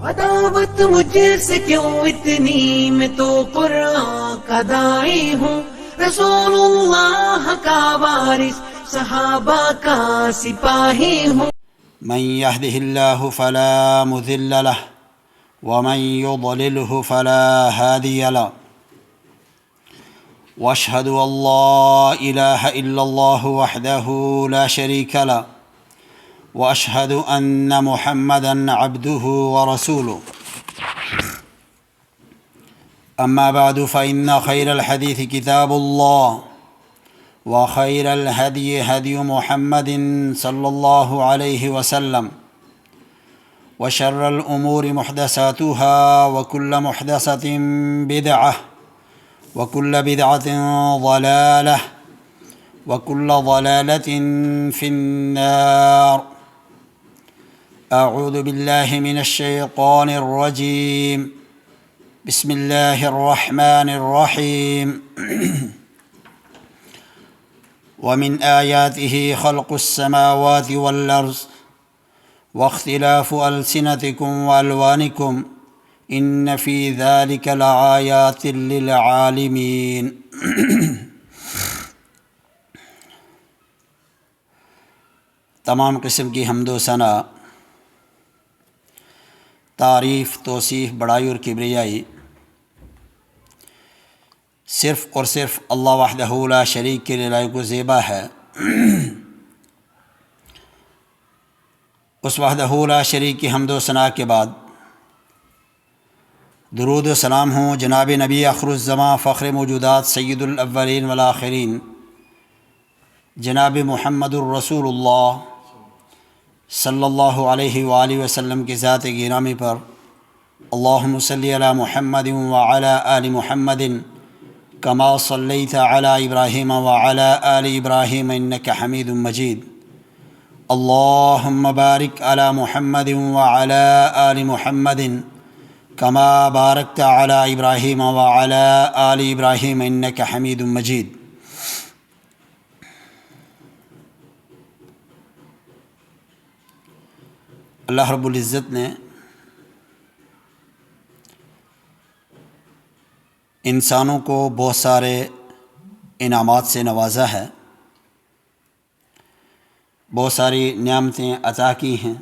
عداوت مجھ سے کیوں اتنی، میں تو قرآن کا داعی ہوں، رسول اللہ کا وارث، صحابہ کا سپاہی ہوں۔ من يهده الله فلا مضل له ومن يضلله فلا هادي له واشهد ان لا اله الا الله وحده لا شريك له واشهد ان محمدا عبده ورسوله اما بعد فان خير الحديث كتاب الله وخير الهدي هدي محمد صلى الله عليه وسلم وشر الأمور محدثاتها وكل محدثة بدعة وكل بدعة ضلالة وكل ضلالة في النار أعوذ بالله من الشيطان الرجيم بسم الله الرحمن الرحيم ومن آياته خلق السماوات والأرض واختلاف ألسنتكم وألوانكم إن في ذلك لآيات للعالمين۔ تمام قسم کی حمد و ثنا، تعریف، توصیف، بڑائی اور کبریائی صرف اور صرف اللہ وحدہ لا شریک کے لیے لائق و زیبا ہے۔ اس وحدہ لا شریک کی حمد و ثنا کے بعد درود و سلام ہوں جناب نبی آخر الزماں، فخر موجودات، سید الاولین والآخرین، جناب محمد الرسول اللہ صلی اللہ علیہ وآلہ وسلم کی ذات گرامی پر۔ اللہم صلی علی محمد وعلی آل محمد کما صلیت علی ابراہیم وعلی آل ابراہیم انک حمید مجید۔ اللہم بارک علی محمد وعلی آل محمد کما بارکت علی ابراہیم وعلی آل ابراہیم انک حمید مجید۔ اللہ رب العزت نے انسانوں کو بہت سارے انعامات سے نوازا ہے، بہت ساری نعمتیں عطا کی ہیں۔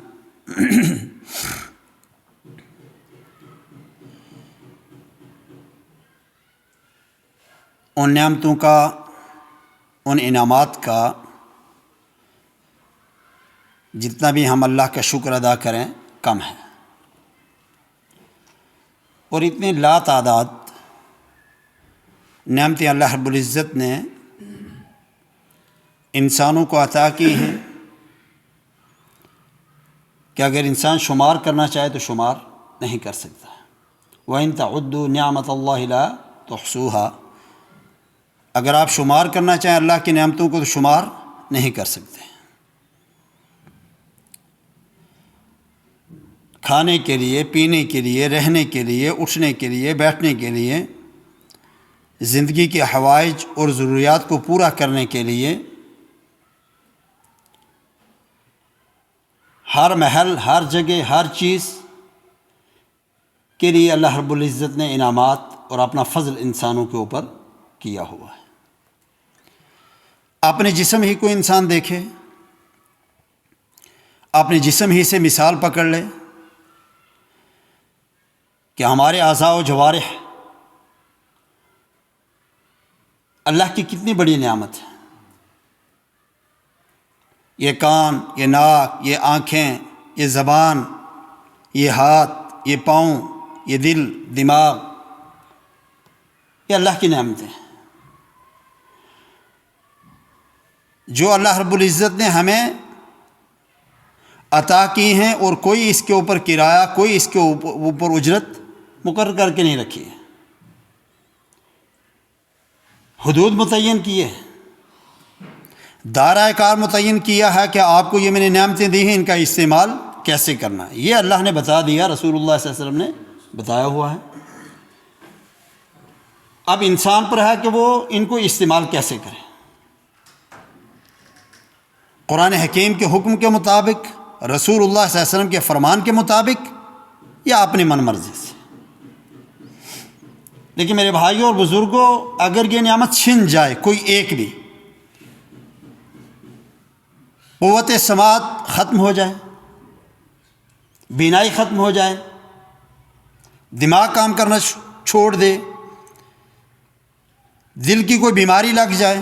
ان نعمتوں کا، ان انعامات کا جتنا بھی ہم اللہ کا شکر ادا کریں کم ہے، اور اتنے لا تعداد نعمتیں اللہ رب العزت نے انسانوں کو عطا کی ہیں کہ اگر انسان شمار کرنا چاہے تو شمار نہیں کر سکتا۔ وَإِن تَعُدُّوا نِعْمَةَ اللَّهِ لَا تُحْصُوهَا، اگر آپ شمار کرنا چاہیں اللہ کی نعمتوں کو تو شمار نہیں کر سکتے۔ کھانے کے لیے، پینے کے لیے، رہنے کے لیے، اٹھنے کے لیے، بیٹھنے کے لیے، زندگی کے حوائج اور ضروریات کو پورا کرنے کے لیے ہر محل، ہر جگہ، ہر چیز کے لیے اللہ رب العزت نے انعامات اور اپنا فضل انسانوں کے اوپر کیا ہوا ہے۔ اپنے جسم ہی کو انسان دیکھے، اپنے جسم ہی سے مثال پکڑ لے کہ ہمارے اعضاء و جوارح اللہ کی کتنی بڑی نعمت ہے۔ یہ کان، یہ ناک، یہ آنکھیں، یہ زبان، یہ ہاتھ، یہ پاؤں، یہ دل، دماغ، یہ اللہ کی نعمتیں ہیں جو اللہ رب العزت نے ہمیں عطا کی ہیں، اور کوئی اس کے اوپر کرایہ، کوئی اس کے اوپر اجرت مقرر کر کے نہیں رکھی ہے، حدود متعین کیے ہیں، دائرہ کار متعین کیا ہے کہ آپ کو یہ میں نے نعمتیں دی ہیں، ان کا استعمال کیسے کرنا ہے، یہ اللہ نے بتا دیا، رسول اللہ صلی اللہ علیہ وسلم نے بتایا ہوا ہے۔ اب انسان پر ہے کہ وہ ان کو استعمال کیسے کرے۔ قرآن حکیم کے حکم کے مطابق، رسول اللہ صلی اللہ علیہ وسلم کے فرمان کے مطابق یا اپنی من مرضی سے. لیکن میرے بھائیوں اور بزرگوں، اگر یہ نعمت چھن جائے کوئی ایک بھی، قوت سماعت ختم ہو جائے، بینائی ختم ہو جائے، دماغ کام کرنا چھوڑ دے، دل کی کوئی بیماری لگ جائے،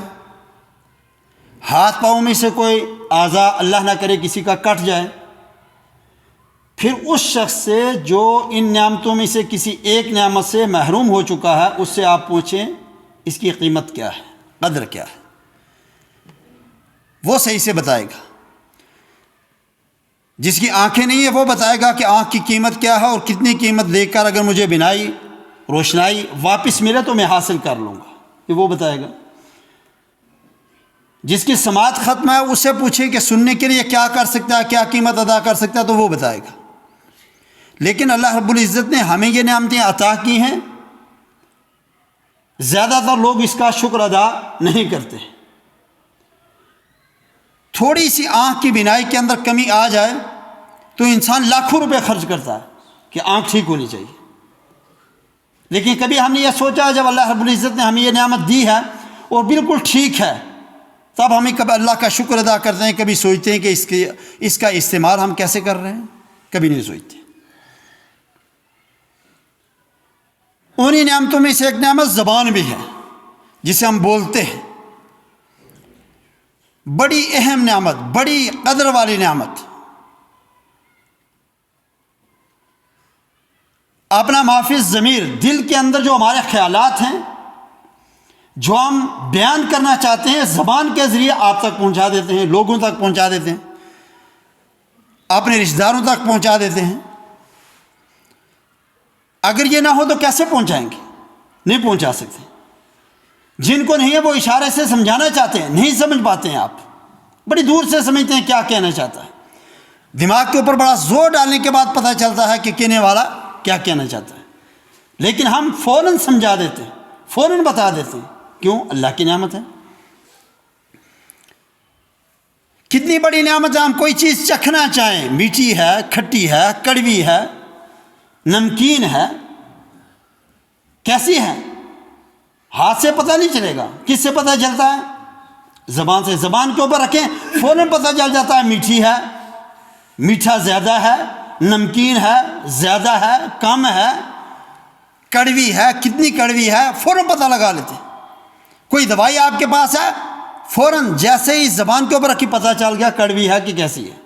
ہاتھ پاؤں میں سے کوئی اعضاء اللہ نہ کرے کسی کا کٹ جائے، پھر اس شخص سے جو ان نعمتوں میں سے کسی ایک نعمت سے محروم ہو چکا ہے، اس سے آپ پوچھیں اس کی قیمت کیا ہے، قدر کیا ہے، وہ صحیح سے بتائے گا. جس کی آنکھیں نہیں ہیں وہ بتائے گا کہ آنکھ کی قیمت کیا ہے اور کتنی قیمت دے کر اگر مجھے بینائی، روشنائی واپس ملے تو میں حاصل کر لوں گا، یہ وہ بتائے گا. جس کی سماعت ختم ہے اس سے پوچھیں کہ سننے کے لیے کیا کر سکتا ہے، کیا قیمت ادا کر سکتا ہے، تو وہ بتائے گا. لیکن اللہ رب العزت نے ہمیں یہ نعمتیں عطا کی ہیں، زیادہ تر لوگ اس کا شکر ادا نہیں کرتے. تھوڑی سی آنکھ کی بینائی کے اندر کمی آ جائے تو انسان لاکھوں روپے خرچ کرتا ہے کہ آنکھ ٹھیک ہونی چاہیے. لیکن کبھی ہم نے یہ سوچا جب اللہ رب العزت نے ہمیں یہ نعمت دی ہے اور بالکل ٹھیک ہے، تب ہمیں کبھی اللہ کا شکر ادا کرتے ہیں، کبھی سوچتے ہیں کہ اس کا استعمال ہم کیسے کر رہے ہیں، کبھی نہیں سوچتے. انہی نعمتوں میں سے ایک نعمت زبان بھی ہے جسے ہم بولتے ہیں. بڑی اہم نعمت، بڑی قدر والی نعمت. اپنا محفوظ ضمیر، دل کے اندر جو ہمارے خیالات ہیں، جو ہم بیان کرنا چاہتے ہیں، زبان کے ذریعے آپ تک پہنچا دیتے ہیں، لوگوں تک پہنچا دیتے ہیں، اپنے رشتہ داروں تک پہنچا دیتے ہیں. اگر یہ نہ ہو تو کیسے پہنچائیں گے؟ نہیں پہنچا سکتے. جن کو نہیں ہے وہ اشارے سے سمجھانا چاہتے ہیں، نہیں سمجھ پاتے ہیں. آپ بڑی دور سے سمجھتے ہیں کیا کہنا چاہتا ہے. دماغ کے اوپر بڑا زور ڈالنے کے بعد پتہ چلتا ہے کہ کہنے والا کیا کہنا چاہتا ہے. لیکن ہم فوراً سمجھا دیتے ہیں، فوراً بتا دیتے ہیں. کیوں؟ اللہ کی نعمت ہے. کتنی بڑی نعمت ہے. ہم کوئی چیز چکھنا چاہیں، میٹھی ہے، کھٹی ہے، کڑوی ہے، نمکین ہے، کیسی ہے، ہاتھ سے پتہ نہیں چلے گا. کس سے پتہ چلتا ہے؟ زبان سے. زبان کے اوپر رکھیں فوراً پتہ چل جاتا ہے میٹھی ہے، میٹھا زیادہ ہے، نمکین ہے، زیادہ ہے، کم ہے، کڑوی ہے، کتنی کڑوی ہے، فوراً پتہ لگا لیتے. کوئی دوائی آپ کے پاس ہے، فوراً جیسے ہی زبان کے اوپر رکھی پتہ چل گیا کڑوی ہے کہ کیسی ہے.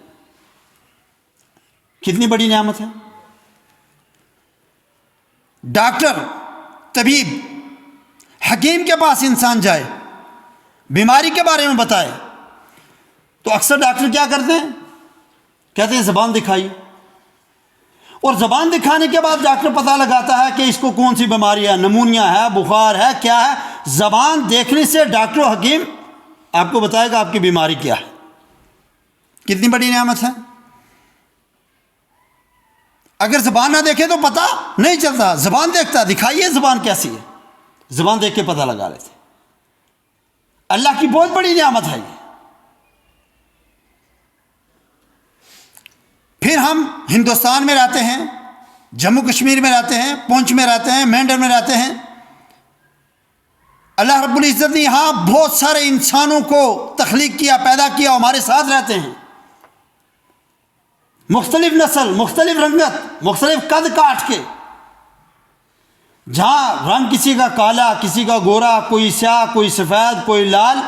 کتنی بڑی نعمت ہے. ڈاکٹر، طبیب، حکیم کے پاس انسان جائے، بیماری کے بارے میں بتائے، تو اکثر ڈاکٹر کیا کرتے ہیں؟ کہتے ہیں زبان دکھائیے. اور زبان دکھانے کے بعد ڈاکٹر پتہ لگاتا ہے کہ اس کو کون سی بیماری ہے، نمونیا ہے، بخار ہے، کیا ہے. زبان دیکھنے سے ڈاکٹر و حکیم آپ کو بتائے گا آپ کی بیماری کیا ہے. کتنی بڑی نعمت ہے. اگر زبان نہ دیکھے تو پتہ نہیں چلتا. زبان دیکھتا، دکھائیے زبان کیسی ہے، زبان دیکھ کے پتہ لگا لیتے. اللہ کی بہت بڑی نعمت ہے یہ. پھر ہم ہندوستان میں رہتے ہیں، جموں کشمیر میں رہتے ہیں، پونچھ میں رہتے ہیں، مینڈر میں رہتے ہیں. اللہ رب العزت نے یہاں بہت سارے انسانوں کو تخلیق کیا، پیدا کیا، ہمارے ساتھ رہتے ہیں. مختلف نسل، مختلف رنگت، مختلف قد کاٹ کے. جہاں رنگ کسی کا کالا، کسی کا گورا، کوئی سیاہ، کوئی سفید، کوئی لال،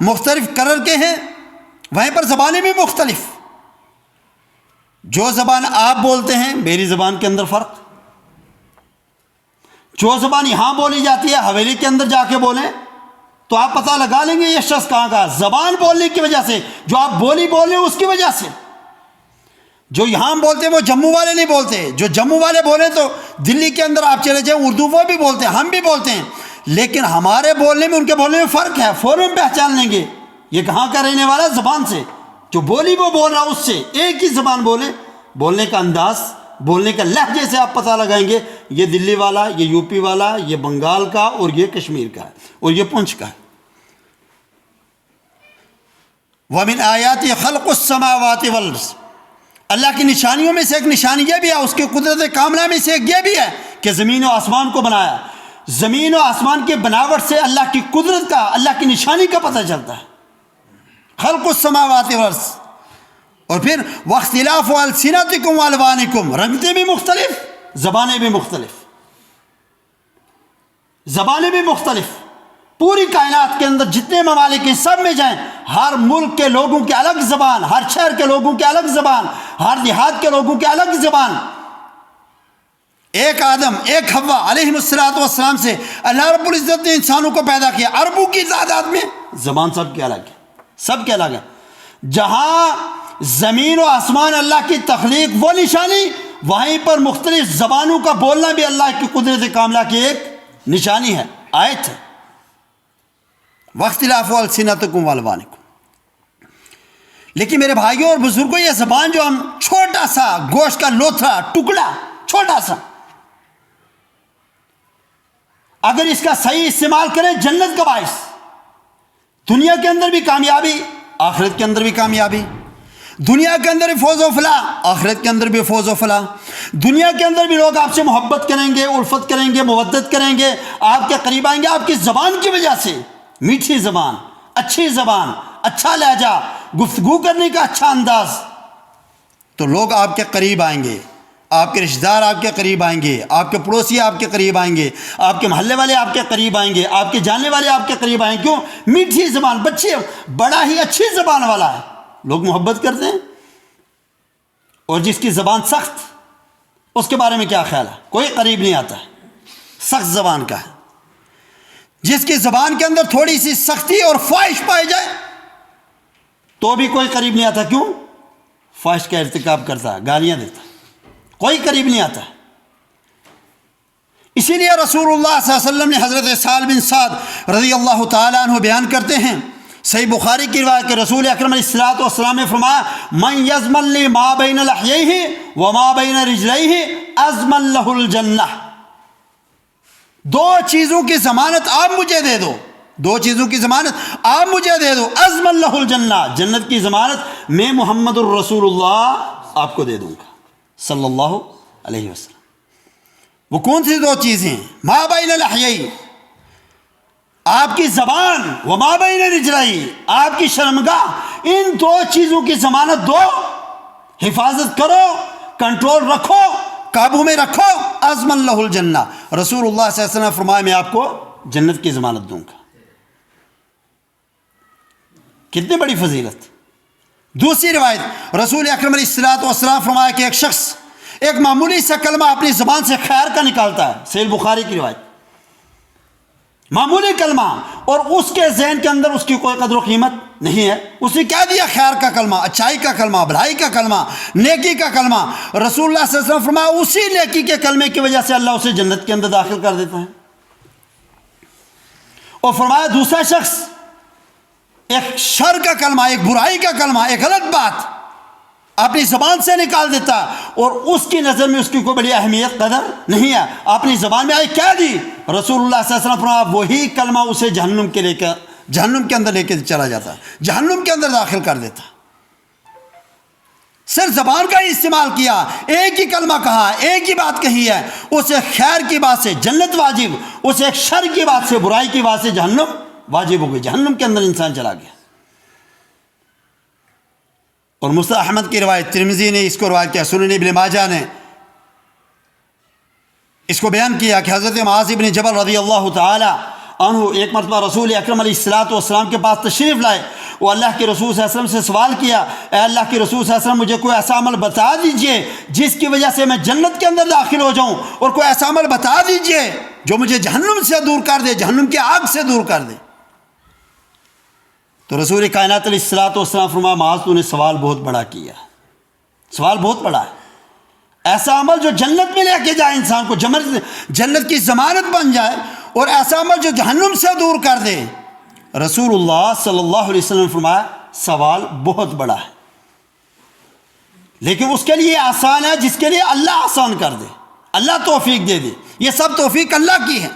مختلف کلر کے ہیں، وہیں پر زبانیں بھی مختلف. جو زبان آپ بولتے ہیں میری زبان کے اندر فرق. جو زبان یہاں بولی جاتی ہے حویلی کے اندر جا کے بولیں تو آپ پتہ لگا لیں گے یہ شخص کہاں کا. زبان بولنے کی وجہ سے، جو آپ بولی بول رہے ہیں اس کی وجہ سے. جو یہاں بولتے ہیں وہ جموں والے نہیں بولتے. جو جموں والے بولیں تو دلی کے اندر آپ چلے جائیں اردو وہ بھی بولتے ہیں، ہم بھی بولتے ہیں. لیکن ہمارے بولنے میں ان کے بولنے میں فرق ہے. فوراً پہچان لیں گے یہ کہاں کا رہنے والا. زبان سے جو بولی وہ بول رہا اس سے ایک ہی زبان بولے، بولنے کا انداز، بولنے کا لہجے سے آپ پتہ لگائیں گے یہ دلی والا، یہ یو پی والا، یہ بنگال کا، اور یہ کشمیر کا ہے، اور یہ پونچھ کا ہے. وَمِنْ آيَاتِ خَلْقُ السَّمَاوَاتِ وَالْأَرْضِ. اللہ کی نشانیوں میں سے ایک نشانی یہ بھی ہے، اس کی قدرت کاملہ میں سے ایک یہ بھی ہے کہ زمین و آسمان کو بنایا. زمین و آسمان کے بناوٹ سے اللہ کی قدرت کا، اللہ کی نشانی کا پتہ چلتا ہے. خلق السماوات والارض. اور پھر واختلاف السنتکم والوانکم، رنگتے بھی مختلف، زبانیں بھی مختلف. زبانیں بھی مختلف. پوری کائنات کے اندر جتنے ممالک ہیں سب میں جائیں، ہر ملک کے لوگوں کی الگ زبان، ہر شہر کے لوگوں کی الگ زبان، ہر دیہات کے لوگوں کی الگ زبان. ایک آدم ایک حوا علیہ السلام سے اللہ رب العزت نے انسانوں کو پیدا کیا. عربوں کی تعداد میں زبان سب کے الگ ہے، سب کے الگ ہے. جہاں زمین و آسمان اللہ کی تخلیق وہ نشانی، وہیں پر مختلف زبانوں کا بولنا بھی اللہ کی قدرت کاملہ کی ایک نشانی ہے، آیت ہے. واختلاف السنتکم والوانکم. لیکن میرے بھائیوں اور بزرگوں، یہ زبان جو ہم چھوٹا سا گوشت کا لوتھڑا ٹکڑا، چھوٹا سا، اگر اس کا صحیح استعمال کریں جنت کا باعث، دنیا کے اندر بھی کامیابی، آخرت کے اندر بھی کامیابی. دنیا کے اندر بھی فوز و فلاح، آخرت کے اندر بھی فوز و فلاح. دنیا کے اندر بھی لوگ آپ سے محبت کریں گے، الفت کریں گے، مودت کریں گے، آپ کے قریب آئیں گے آپ کی زبان کی وجہ سے. میٹھی زبان، اچھی زبان، اچھا لہجہ، گفتگو کرنے کا اچھا انداز، تو لوگ آپ کے قریب آئیں گے. آپ کے رشتہ دار آپ کے قریب آئیں گے، آپ کے پڑوسی آپ کے قریب آئیں گے، آپ کے محلے والے آپ کے قریب آئیں گے، آپ کے جاننے والے آپ کے قریب آئیں گے. کیوں؟ میٹھی زبان، بچے بڑا ہی اچھی زبان والا ہے، لوگ محبت کرتے ہیں. اور جس کی زبان سخت، اس کے بارے میں کیا خیال ہے؟ کوئی قریب نہیں آتا ہے، سخت زبان کا ہے. جس کی زبان کے اندر تھوڑی سی سختی اور فحش پائی جائے تو بھی کوئی قریب نہیں آتا. کیوں؟ فحش کا ارتکاب کرتا ہے، گالیاں دیتا ہے، کوئی قریب نہیں آتا. اسی لیے رسول اللہ صلی اللہ علیہ وسلم نے حضرت سہل بن سعد رضی اللہ تعالیٰ عنہ بیان کرتے ہیں، صحیح بخاری کی روایت کہ رسول اکرم علیہ السلام نے فرمایا، من یضمن لی ما بین لحییہ وما بین رجلیہ اضمن لہ الجنہ. دو چیزوں کی ضمانت آپ مجھے دے دو، دو چیزوں کی ضمانت آپ مجھے دے دو، اضمن لہ الجنہ، جنت کی ضمانت میں محمد الرسول اللہ آپ کو دے دوں گا صلی اللہ علیہ وسلم. وہ کون سی دو چیزیں؟ ما بین لحییہ، آپ کی زبان، وما بین رجلیہ، آپ کی شرمگاہ. ان دو چیزوں کی ضمانت دو، حفاظت کرو، کنٹرول رکھو، قابو میں رکھو. اضمن لہ الجنہ، رسول اللہ صلی اللہ علیہ وسلم نے فرمایا میں آپ کو جنت کی ضمانت دوں گا. کتنی بڑی فضیلت. دوسری روایت رسول اکرم علیہ السلام فرمایا کہ ایک شخص ایک معمولی سا کلمہ اپنی زبان سے خیر کا نکالتا ہے، صحیح بخاری کی روایت، معمولی کلمہ، اور اس کے ذہن کے اندر اس کی کوئی قدر و قیمت نہیں ہے. اس نے کیا دیا؟ خیر کا کلمہ، اچھائی کا کلمہ، بھلائی کا کلمہ، نیکی کا کلمہ. رسول اللہ صلی اللہ علیہ وسلم فرمایا اسی نیکی کے کلمے کی وجہ سے اللہ اسے جنت کے اندر داخل کر دیتا ہے. اور فرمایا دوسرا شخص ایک شر کا کلمہ، ایک برائی کا کلمہ، ایک غلط بات اپنی زبان سے نکال دیتا اور اس کی نظر میں اس کی کوئی بڑی اہمیت قدر نہیں ہے، اپنی زبان میں آئی کیا دی؟ رسول اللہ صلی اللہ علیہ وسلم فرمایا وہی کلمہ اسے جہنم کے اندر لے کے چلا جاتا، جہنم کے اندر داخل کر دیتا. صرف زبان کا ہی استعمال کیا، ایک ہی کلمہ کہا، ایک ہی بات کہی ہے، اسے خیر کی بات سے جنت واجب، اسے ایک شر کی بات سے، برائی کی بات سے جہنم واجب ہو گئی، جہنم کے اندر انسان چلا گیا. اور مسند احمد کی روایت، ترمذی نے اس کو روایت کیا، سنن ابن ماجہ نے اس کو بیان کیا کہ حضرت معاذ بن جبل رضی اللہ تعالی عنہ ایک مرتبہ رسول اکرم علیہ السلام کے پاس تشریف لائے. وہ اللہ کے رسول صلی اللہ علیہ وسلم سے سوال کیا، اے اللہ کے رسول صلی اللہ علیہ وسلم مجھے کوئی ایسا عمل بتا دیجئے جس کی وجہ سے میں جنت کے اندر داخل ہو جاؤں، اور کوئی ایسا عمل بتا دیجئے جو مجھے جہنم سے دور کر دے، جہنم کی آگ سے دور کر دے. تو رسول کائنات علیہ السلام فرمایا معاذ تو نے سوال بہت بڑا کیا، سوال بہت بڑا ہے. ایسا عمل جو جنت میں لے کے جائے انسان کو، جنت کی ضمانت بن جائے، اور ایسا عمل جو جہنم سے دور کر دے. رسول اللہ صلی اللہ علیہ وسلم فرمایا سوال بہت بڑا ہے، لیکن اس کے لیے آسان ہے جس کے لیے اللہ آسان کر دے، اللہ توفیق دے دے. یہ سب توفیق اللہ کی ہے.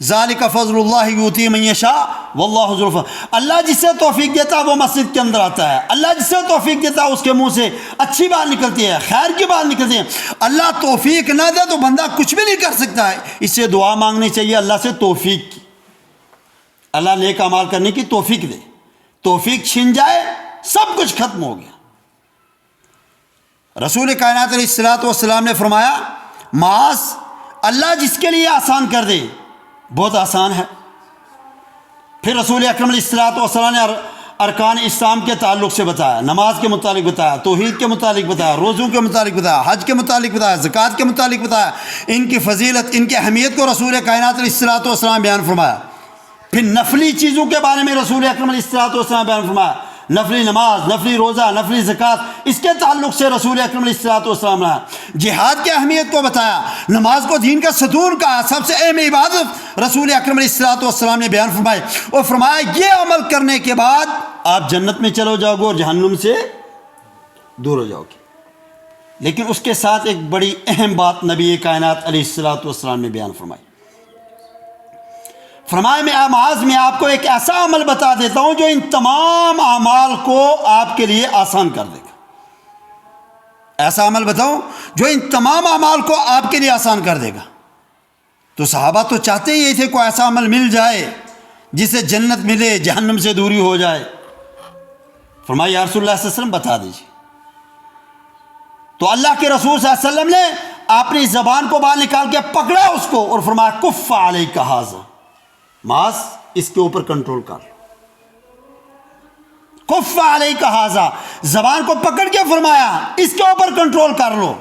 ذالک فضل اللہ یؤتی من یشاء واللہ ذو الفضل. اللہ جس سے توفیق دیتا ہے وہ مسجد کے اندر آتا ہے. اللہ جس سے توفیق دیتا ہے اس کے منہ سے اچھی بات نکلتی ہے, خیر کی بات نکلتی ہے. اللہ توفیق نہ دے تو بندہ کچھ بھی نہیں کر سکتا ہے. اس سے دعا مانگنی چاہیے اللہ سے توفیق کی, اللہ نیک اعمال کرنے کی توفیق دے. توفیق چھن جائے سب کچھ ختم ہو گیا. رسول کائنات علیہ الصلوۃ والسلام نے فرمایا معاذ اللہ جس کے لیے آسان کر دے بہت آسان ہے. پھر رسول اکرم علیہ الصلوۃ والسلام نے ارکان اسلام کے تعلق سے بتایا, نماز کے متعلق بتایا, توحید کے متعلق بتایا, روزوں کے متعلق بتایا, حج کے متعلق بتایا, زکوٰۃ کے متعلق بتایا. ان کی فضیلت, ان کی اہمیت کو رسول کائنات علیہ الصلوۃ والسلام بیان فرمایا. پھر نفلی چیزوں کے بارے میں رسول اکرم علیہ الصلوۃ والسلام بیان فرمایا. نفلی نماز, نفلی روزہ, نفلی زکوٰۃ, اس کے تعلق سے رسول اکرم علیہ الصلوۃ والسلام نے جہاد کی اہمیت کو بتایا. نماز کو دین کا ستون کہا, سب سے اہم عبادت رسول اکرم علیہ الصلوۃ والسلام نے بیان فرمائی اور فرمایا یہ عمل کرنے کے بعد آپ جنت میں چلو جاؤ گے اور جہنم سے دور ہو جاؤ گے. لیکن اس کے ساتھ ایک بڑی اہم بات نبی کائنات علیہ الصلوۃ والسلام نے بیان فرمائی. فرمایا میں معاذ میں آپ کو ایک ایسا عمل بتا دیتا ہوں جو ان تمام اعمال کو آپ کے لیے آسان کر دے گا. ایسا عمل بتاؤں جو ان تمام اعمال کو آپ کے لیے آسان کر دے گا. تو صحابہ تو چاہتے ہی تھے کوئی ایسا عمل مل جائے جسے جنت ملے, جہنم سے دوری ہو جائے. فرمایا یا رسول اللہ صلی اللہ علیہ وسلم بتا دیجیے. تو اللہ کے رسول صلی اللہ علیہ وسلم نے اپنی زبان کو باہر نکال کے پکڑا اس کو اور فرمایا کف علیک ھذا, معاذ اس کے اوپر کنٹرول کر لو. کف علیک ھذا, زبان کو پکڑ کے فرمایا اس کے اوپر کنٹرول کر لو.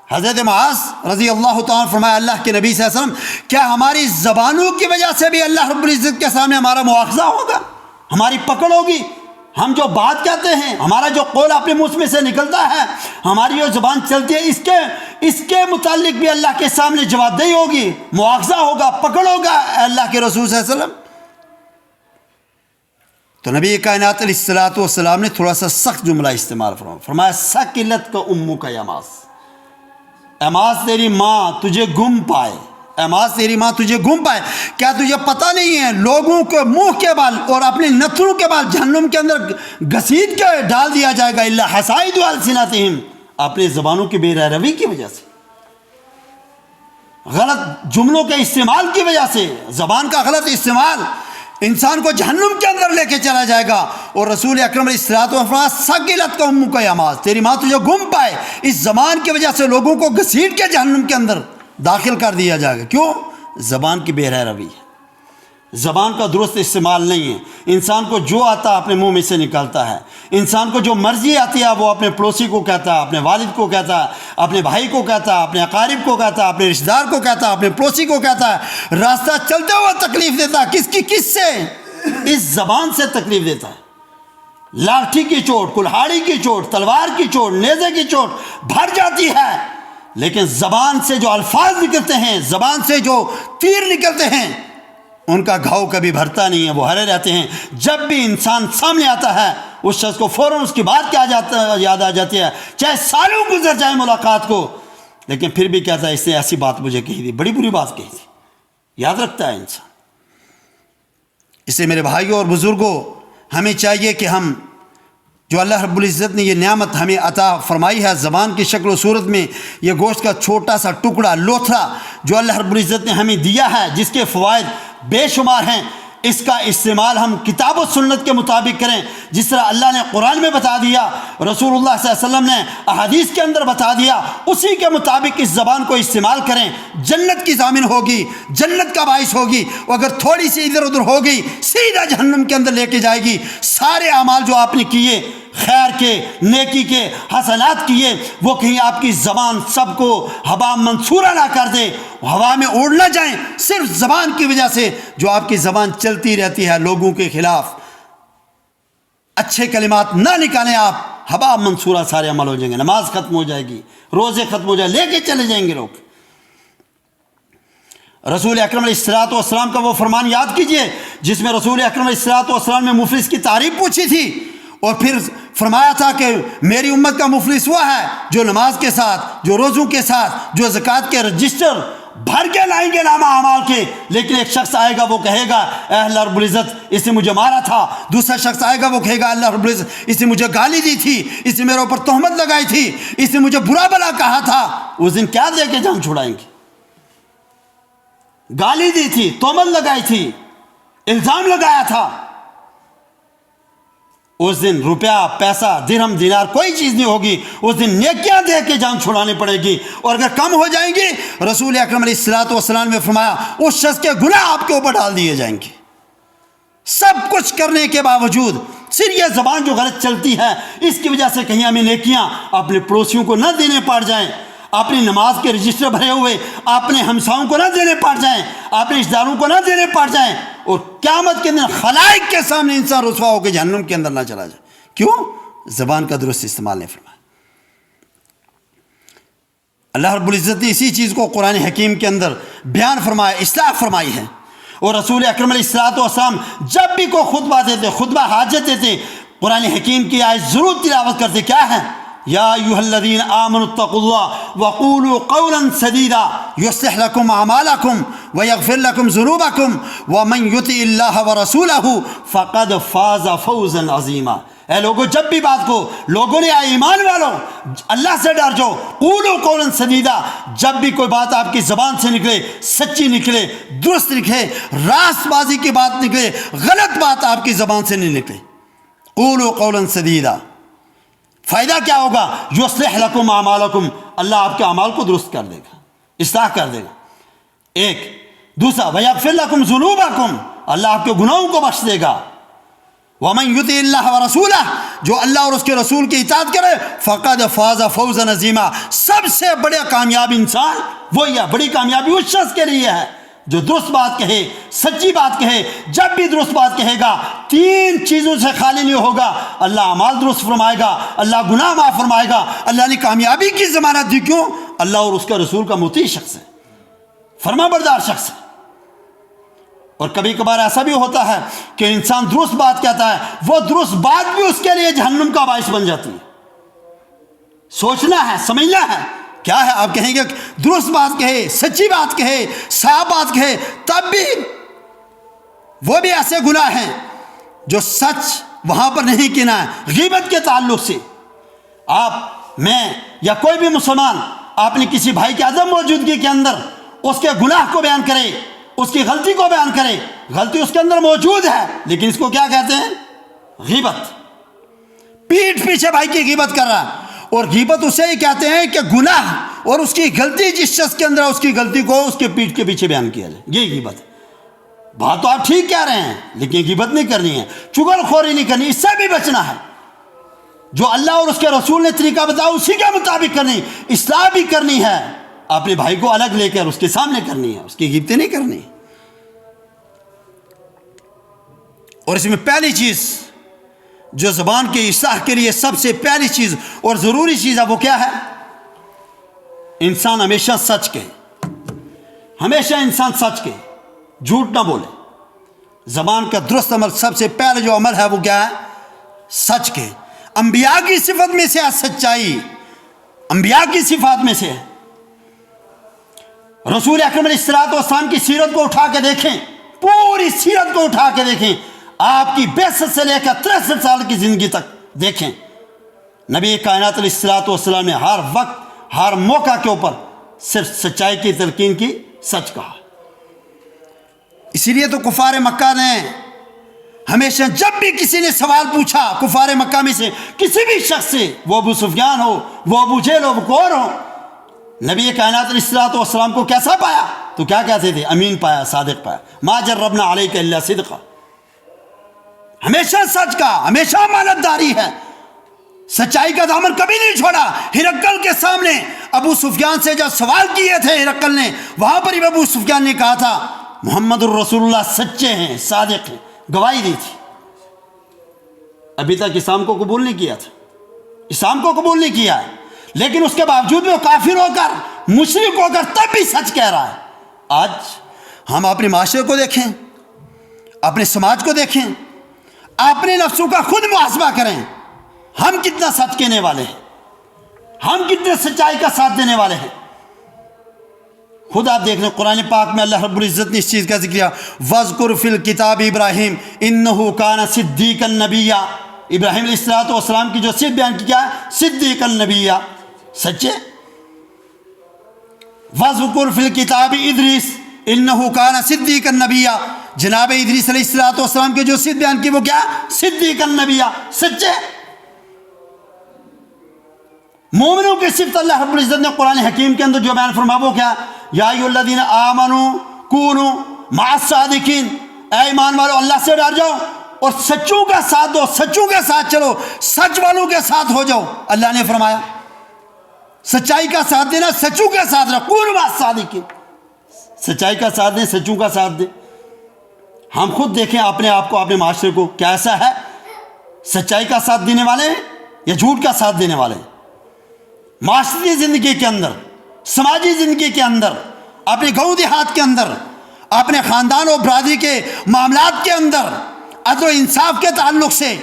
حضرت معاذ رضی اللہ تعالیٰ فرمایا اللہ کے نبی صلی اللہ علیہ وسلم کیا ہماری زبانوں کی وجہ سے بھی اللہ رب العزت کے سامنے ہمارا مواخذہ ہوگا, ہماری پکڑ ہوگی؟ ہم جو بات کہتے ہیں, ہمارا جو قول اپنے منہ میں سے نکلتا ہے, ہماری جو زبان چلتی ہے, اس کے متعلق بھی اللہ کے سامنے جواب دہی ہوگی, مواخذہ ہوگا, پکڑ ہوگا. اللہ کے رسول صلی اللہ علیہ وسلم تو نبی کائنات علیہ الصلوۃ والسلام نے تھوڑا سا سخت جملہ استعمال فرمایا ثقلت کا امک یا معاذ, اے معاذ تیری ماں تجھے گم پائے, اے معاذ تیری ماں تجھے گم پائے. کیا تجھے پتہ نہیں ہے لوگوں کے منہ کے بال اور اپنے نتھروں کے بال جہنم کے اندر گھسیٹ کے ڈال دیا جائے گا الا حصائد السنتہم, اپنے زبانوں کی بے روی کی وجہ سے, غلط جملوں کے استعمال کی وجہ سے. زبان کا غلط استعمال انسان کو جہنم کے اندر لے کے چلا جائے گا. اور رسول اکرم علیہ الصلوۃ والسلام ثقلت کا امک یا معاذ, تیری ماں تجھے گم پائے, اس زبان کی وجہ سے لوگوں کو گھسیٹ کے جہنم کے اندر داخل کر دیا جائے گا. کیوں؟ زبان کی بے روی ہے, زبان کا درست استعمال نہیں ہے. انسان کو جو آتا اپنے منہ میں سے نکالتا ہے, انسان کو جو مرضی آتی ہے وہ اپنے پڑوسی کو کہتا ہے, اپنے والد کو کہتا ہے, اپنے بھائی کو کہتا ہے, اپنے اقارب کو کہتا ہے, اپنے رشتہ دار کو کہتا ہے, اپنے پڑوسی کو کہتا ہے. راستہ چلتے ہوئے تکلیف دیتا ہے, کس سے؟ اس زبان سے تکلیف دیتا ہے. لاٹھی کی چوٹ, کلہاڑی کی چوٹ, تلوار کی چوٹ, نیزے کی چوٹ بھر جاتی ہے, لیکن زبان سے جو الفاظ نکلتے ہیں, زبان سے جو تیر نکلتے ہیں, ان کا گھاؤ کبھی بھرتا نہیں ہے, وہ ہرے رہتے ہیں. جب بھی انسان سامنے آتا ہے اس شخص کو فوراً اس کی بات یاد آ جاتی ہے, چاہے سالوں گزر جائے ملاقات کو, لیکن پھر بھی کہتا ہے اس نے ایسی بات مجھے کہی تھی, بڑی بری بات کہی تھی. یاد رکھتا ہے انسان. اس سے میرے بھائیوں اور بزرگوں ہمیں چاہیے کہ ہم جو اللہ رب العزت نے یہ نعمت ہمیں عطا فرمائی ہے زبان کی شکل و صورت میں, یہ گوشت کا چھوٹا سا ٹکڑا لوتھڑا جو اللہ رب العزت نے ہمیں دیا ہے, جس کے فوائد بے شمار ہیں, اس کا استعمال ہم کتاب و سنت کے مطابق کریں. جس طرح اللہ نے قرآن میں بتا دیا, رسول اللہ صلی اللہ علیہ وسلم نے احادیث کے اندر بتا دیا, اسی کے مطابق اس زبان کو استعمال کریں. جنت کی ضامن ہوگی, جنت کا باعث ہوگی. اگر تھوڑی سی ادھر ادھر ہوگی سیدھا جہنم کے اندر لے کے جائے گی. سارے اعمال جو آپ نے کیے, خیر کے, نیکی کے, حسنات کیے, وہ کہیں آپ کی زبان سب کو ہوا منصورہ نہ کر دے, ہوا میں اڑ نہ جائیں صرف زبان کی وجہ سے. جو آپ کی زبان چلتی رہتی ہے لوگوں کے خلاف, اچھے کلمات نہ نکالیں آپ, ہوا منصورہ سارے عمل ہو جائیں گے. نماز ختم ہو جائے گی, روزے ختم ہو جائے, لے کے چلے جائیں گے لوگ. رسول اکرم علیہ الصلوۃ والسلام کا وہ فرمان یاد کیجئے جس میں رسول اکرم علیہ الصلوۃ والسلام نے مفلس کی تعریف پوچھی تھی, اور پھر فرمایا تھا کہ میری امت کا مفلس ہوا ہے جو نماز کے ساتھ, جو روزوں کے ساتھ, جو زکوٰۃ کے رجسٹر بھر کے لائیں گے نامہ اعمال کے، لیکن ایک شخص آئے گا وہ کہے گا اے اللہ رب العزت اس نے مجھے مارا تھا، دوسرا شخص آئے گا وہ کہے گا اللہ رب العزت اس نے مجھے گالی دی تھی، اس نے میرے اوپر تہمت لگائی تھی، اس نے مجھے برا بھلا کہا تھا۔ اس دن کیا دے کے جان چھڑائیں گے؟ گالی دی تھی، تہمت لگائی تھی، الزام لگایا تھا۔ اس دن روپیہ، پیسہ، درہم، دینار کوئی چیز نہیں ہوگی، اس دن نیکیاں دے کے جان چھڑانی پڑے گی، اور اگر کم ہو جائیں گی رسول اکرم علیہ الصلوۃ والسلام نے فرمایا اس شخص کے گناہ آپ کے اوپر ڈال دیے جائیں گے۔ سب کچھ کرنے کے باوجود صرف یہ زبان جو غلط چلتی ہے اس کی وجہ سے کہیں ہمیں نیکیاں اپنے پڑوسیوں کو نہ دینے پڑ جائیں، اپنی نماز کے رجسٹر بھرے ہوئے اپنے ہمساؤں کو نہ دینے پڑ جائیں، اپنے رشتہ داروں کو نہ دینے پڑ جائیں، اور قیامت کے دن خلائق کے سامنے انسان رسوا ہو کے جہنم کے اندر نہ چلا جائے۔ کیوں؟ زبان کا درست استعمال نہیں فرمایا۔ اللہ رب العزت نے اسی چیز کو قرآن حکیم کے اندر بیان فرمایا، اصلاح فرمائی ہے۔ اور رسول اکرم علیہ الصلوۃ والسلام جب بھی کوئی خطبہ دیتے، خطبہ حاجت دیتے، قرآن حکیم کی آیت ضرور تلاوت کرتے۔ کیا ہے؟ یا ایھا الذین آمنوا اتقوا اللہ وقولوا قولا سدیدا یصلح لکم اعمالکم ویغفر لکم ذنوبکم ومن یطع اللہ ورسولہ فقد فاز فوزا عظیما۔ اے لوگوں جب بھی بات کو لوگوں نے، آئے ایمان والوں اللہ سے ڈر جاؤ، قولوا قولا سدیدا، جب بھی کوئی بات آپ کی زبان سے نکلے سچی نکلے، درست نکلے، راست بازی کی بات نکلے، غلط بات آپ کی زبان سے نہیں نکلے، قولوا قولا سدیدا۔ فائدہ کیا ہوگا؟ یصلح لکم اعمالکم، اللہ آپ کے اعمال کو درست کر دے گا، اصلاح کر دے گا، ایک۔ دوسرا ویغفر لکم ذنوبکم، اللہ آپ کے گناہوں کو بخش دے گا۔ ومن یطع اللہ ورسولہ، جو اللہ اور اس کے رسول کی اطاعت کرے فقد فاز فوزا عظیما، سب سے بڑا کامیاب انسان وہی ہے، بڑی کامیابی اس شخص کے لیے ہے جو درست بات کہے، سچی بات کہے۔ جب بھی درست بات کہے گا تین چیزوں سے خالی نہیں ہوگا، اللہ اعمال درست فرمائے گا، اللہ گناہ معاف فرمائے گا، اللہ نے کامیابی کی ضمانت دی۔ کیوں؟ اللہ اور اس کا رسول کا مطیع شخص ہے، فرما بردار شخص ہے۔ اور کبھی کبھار ایسا بھی ہوتا ہے کہ انسان درست بات کہتا ہے، وہ درست بات بھی اس کے لیے جہنم کا باعث بن جاتی ہے۔ سوچنا ہے، سمجھنا ہے، کیا ہے؟ آپ کہیں گے درست بات کہے، سچی بات کہے، صاف بات کہے، تب بھی وہ بھی ایسے گناہ ہیں جو سچ وہاں پر نہیں کہنا ہے۔ غیبت کے تعلق سے آپ، میں یا کوئی بھی مسلمان اپنے کسی بھائی کے عدم موجودگی کے اندر اس کے گناہ کو بیان کرے، اس کی غلطی کو بیان کرے، غلطی اس کے اندر موجود ہے لیکن اس کو کیا کہتے ہیں؟ غیبت۔ پیٹھ پیچھے بھائی کی غیبت کر رہا ہے، اور غیبت اسے ہی کہتے ہیں کہ گناہ اور اس کی غلطی جس شخص کے اندر ہے اس کی غلطی کو اس کے پیٹھ کے پیچھے بیان کیا جائے، یہ غیبت ہے۔ بات تو آپ ٹھیک کہہ رہے ہیں لیکن غیبت نہیں کرنی ہے، چغل خوری نہیں کرنی، اس سے بھی بچنا ہے۔ جو اللہ اور اس کے رسول نے طریقہ بتایا اسی کے مطابق کرنی، اصلاح بھی کرنی ہے، اپنے بھائی کو الگ لے کر اس کے سامنے کرنی ہے، اس کی غیبتیں نہیں کرنی۔ اور اس میں پہلی چیز جو زبان کی اصلاح کے لیے سب سے پہلی چیز اور ضروری چیز ہے وہ کیا ہے؟ انسان ہمیشہ سچ کہے، ہمیشہ انسان سچ کہے، جھوٹ نہ بولے۔ زبان کا درست عمل، سب سے پہلے جو عمل ہے وہ کیا ہے؟ سچ کہے۔ انبیاء کی صفت میں سے ہے سچائی، انبیاء کی صفات میں سے ہے۔ رسول اکرم علیہ الصلوۃ والسلام کی سیرت کو اٹھا کے دیکھیں، پوری سیرت کو اٹھا کے دیکھیں، آپ کی 62 سے لے کر 63 سال کی زندگی تک دیکھیں، نبی کائنات علیہ الصلوۃ والسلام نے ہر وقت ہر موقع کے اوپر صرف سچائی کی تلقین کی، سچ کہا۔ اسی لیے تو کفار مکہ نے ہمیشہ جب بھی کسی نے سوال پوچھا، کفار مکہ میں سے کسی بھی شخص سے، وہ ابو سفیان ہو، وہ ابو جہل ہو، وہ کوئی ہو، نبی کائنات علیہ الصلوۃ والسلام کو کیسا پایا؟ تو کیا کہتے تھے؟ امین پایا، صادق پایا، ما جربنا علیک الا صدقا، ہمیشہ سچ کا، ہمیشہ امانت داری ہے، سچائی کا دامن کبھی نہیں چھوڑا۔ ہرقل کے سامنے ابو سفیان سے جب سوال کیے تھے ہرقل نے، وہاں پر ہی ابو سفیان نے کہا تھا محمد الرسول اللہ سچے ہیں، صادق ہیں، گواہی دی تھی۔ ابھی تک اسلام کو قبول نہیں کیا تھا، اسلام کو قبول نہیں کیا ہے، لیکن اس کے باوجود بھی وہ کافر ہو کر، مشرک ہو کر تب بھی سچ کہہ رہا ہے۔ آج ہم اپنے معاشرے کو دیکھیں، اپنے سماج کو دیکھیں، اپنے نفسوں کا خود محاسبہ کریں، ہم کتنا سچ کہنے والے ہیں، ہم کتنے سچائی کا ساتھ دینے والے ہیں۔ خود آپ دیکھ لیں قرآن پاک میں اللہ رب العزت نے اس چیز کا ذکر کیا، وَاذْكُرْ فِي الْكِتَابِ ابراہیم إِنَّهُ كَانَ صِدِّيقًا نَبِيًّا۔ ابراہیم علیہ السلام کی جو صفت بیان کی کیا ہے؟ صدیقا نبیّا، سچے۔ وَاذْكُرْ فِي الْكِتَابِ ادریس إِنَّهُ كَانَ صِدِّيقًا نَبِيًّا۔ جناب ادریس علیہ السلام کے جو صفت بیان کی وہ کیا؟ صدیقا نبیّا، سچے۔ مومنوں کی صفت اللہ رب العزت نے قرآن حکیم کے اندر جو بیان فرمایا وہ کیا؟ یا ایھا الذین آمنوا کونوا مع الصادقین، اے ایمان والو اللہ سے ڈر جاؤ اور سچوں کا ساتھ دو، سچوں کے ساتھ چلو، سچ والوں کے ساتھ ہو جاؤ۔ اللہ نے فرمایا سچائی کا ساتھ دینا، سچوں کے ساتھ رہو، کونوا مع الصادقین، سچائی کا ساتھ دیں، سچوں کا ساتھ دیں۔ ہم خود دیکھیں اپنے آپ کو، اپنے معاشرے کو، کیا ایسا ہے سچائی کا ساتھ دینے والے ہیں یا جھوٹ کا ساتھ دینے والے ہیں؟ معاشرتی زندگی کے اندر، سماجی زندگی کے اندر، اپنے گاؤں دیہات کے اندر، اپنے خاندان اور برادری کے معاملات کے اندر عدل و انصاف کے تعلق سے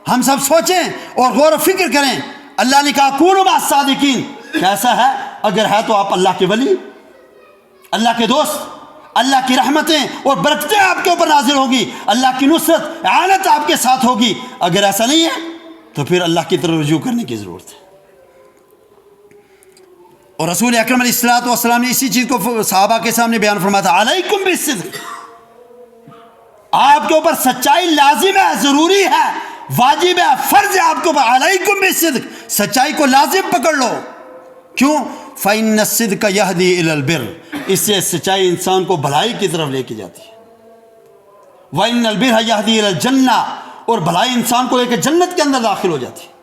ہم سب سوچیں اور غور و فکر کریں۔ اللہ نے کہا کونوا مع الصادقین، کیسا ہے؟ اگر ہے تو آپ اللہ کے ولی، اللہ کے دوست، اللہ کی رحمتیں اور برکتیں آپ کے اوپر نازل ہوگی، اللہ کی نصرت اعانت آپ کے ساتھ ہوگی۔ اگر ایسا نہیں ہے تو پھر اللہ کی طرف رجوع کرنے کی ضرورت ہے۔ اور رسول اکرم علیہ السلام نے اسی چیز کو صحابہ کے سامنے بیان فرمایا تھا، علیکم بالصدق، آپ کے اوپر سچائی لازم ہے، ضروری ہے، واجب ہے، فرض ہے آپ کے اوپر، علیکم بالصدق، سچائی کو لازم پکڑ لو۔ کیوں؟ فإن الصدق یہدی الی البر، اس سے سچائی انسان کو بھلائی کی طرف لے کے جاتی ہے۔ وإن البر یہدی الی الجنہ، اور بھلائی انسان کو لے کے جنت کے اندر داخل ہو جاتی ہے۔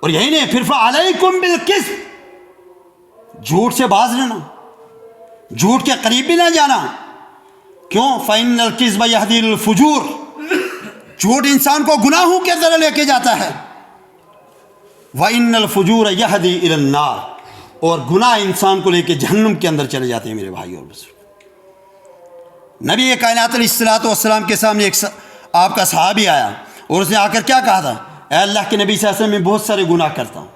اور یہی نہیں، پھر فعلیکم بالقسط، جھوٹ سے باز رہنا، جھوٹ کے قریب بھی نہ جانا۔ کیوں؟ فإن الکذب یہدی الی الفجور، جھوٹ انسان کو گناہوں کے طرح لے کے جاتا ہے۔ وإن الفجور یہدی الی النار، اور گناہ انسان کو لے کے جہنم کے اندر چلے جاتے ہیں۔ میرے بھائی اور بزرگ، نبی کائنات علیہ السلام کے سامنے ایک آپ کا صحابی آیا اور اس نے آ کر کیا کہا تھا؟ اے اللہ کے نبی صلی اللہ علیہ وسلم، میں بہت سارے گناہ کرتا ہوں،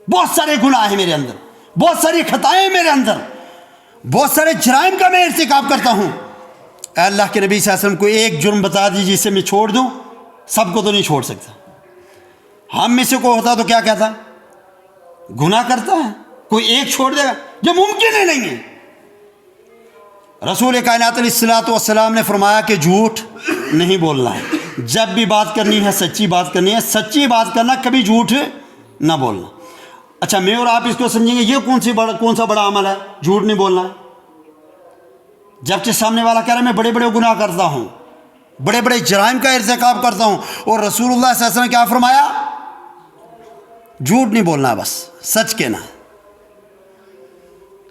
بہت سارے گناہ ہیں میرے اندر، بہت ساری خطائیں میرے اندر، بہت سارے جرائم کا میں ارتکاب کرتا ہوں۔ اے اللہ کے نبی صلی اللہ علیہ وسلم، کوئی ایک جرم بتا دیجیے جسے میں چھوڑ دوں۔ سب کو تو نہیں چھوڑ سکتا، ہم میں سے کوئی ہوتا تو کیا کہتا؟ گناہ کرتا ہے، کوئی ایک چھوڑ دے گا؟ جو ممکن ہی نہیں ہے۔ رسول کائنات علیہ السلام نے فرمایا کہ جھوٹ نہیں بولنا ہے، جب بھی بات کرنی ہے سچی بات کرنی ہے، سچی بات کرنا، کبھی جھوٹ نہ بولنا۔ اچھا، میں اور آپ اس کو سمجھیں گے یہ کون سا بڑا عمل ہے؟ جھوٹ نہیں بولنا، جبکہ سامنے والا کہہ رہا ہے میں بڑے بڑے گناہ کرتا ہوں، بڑے بڑے جرائم کا ارتکاب کرتا ہوں، اور رسول اللہ صلی اللہ علیہ وسلم نے کیا فرمایا؟ جھوٹ نہیں بولنا، بس سچ کہنا۔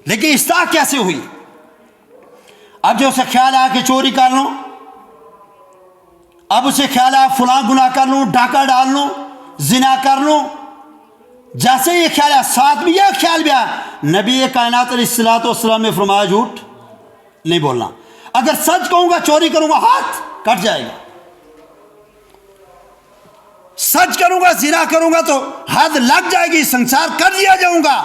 لیکن اصلاح کیسے ہوئی؟ اب جو اسے خیال آیا کہ چوری کر لوں، اب اسے خیال آیا فلاں گناہ کر لوں، ڈاکہ ڈال لوں، زنا کر لوں، جیسے یہ خیال آیا ساتھ بھی یہ خیال بھی آیا، نبی کائنات علیہ السلام نے فرمایا جھوٹ نہیں بولنا۔ اگر سچ کہوں گا چوری کروں گا ہاتھ کٹ جائے گا، سچ کروں گا زنا کروں گا تو حد لگ جائے گی، سنسار کر دیا جاؤں گا۔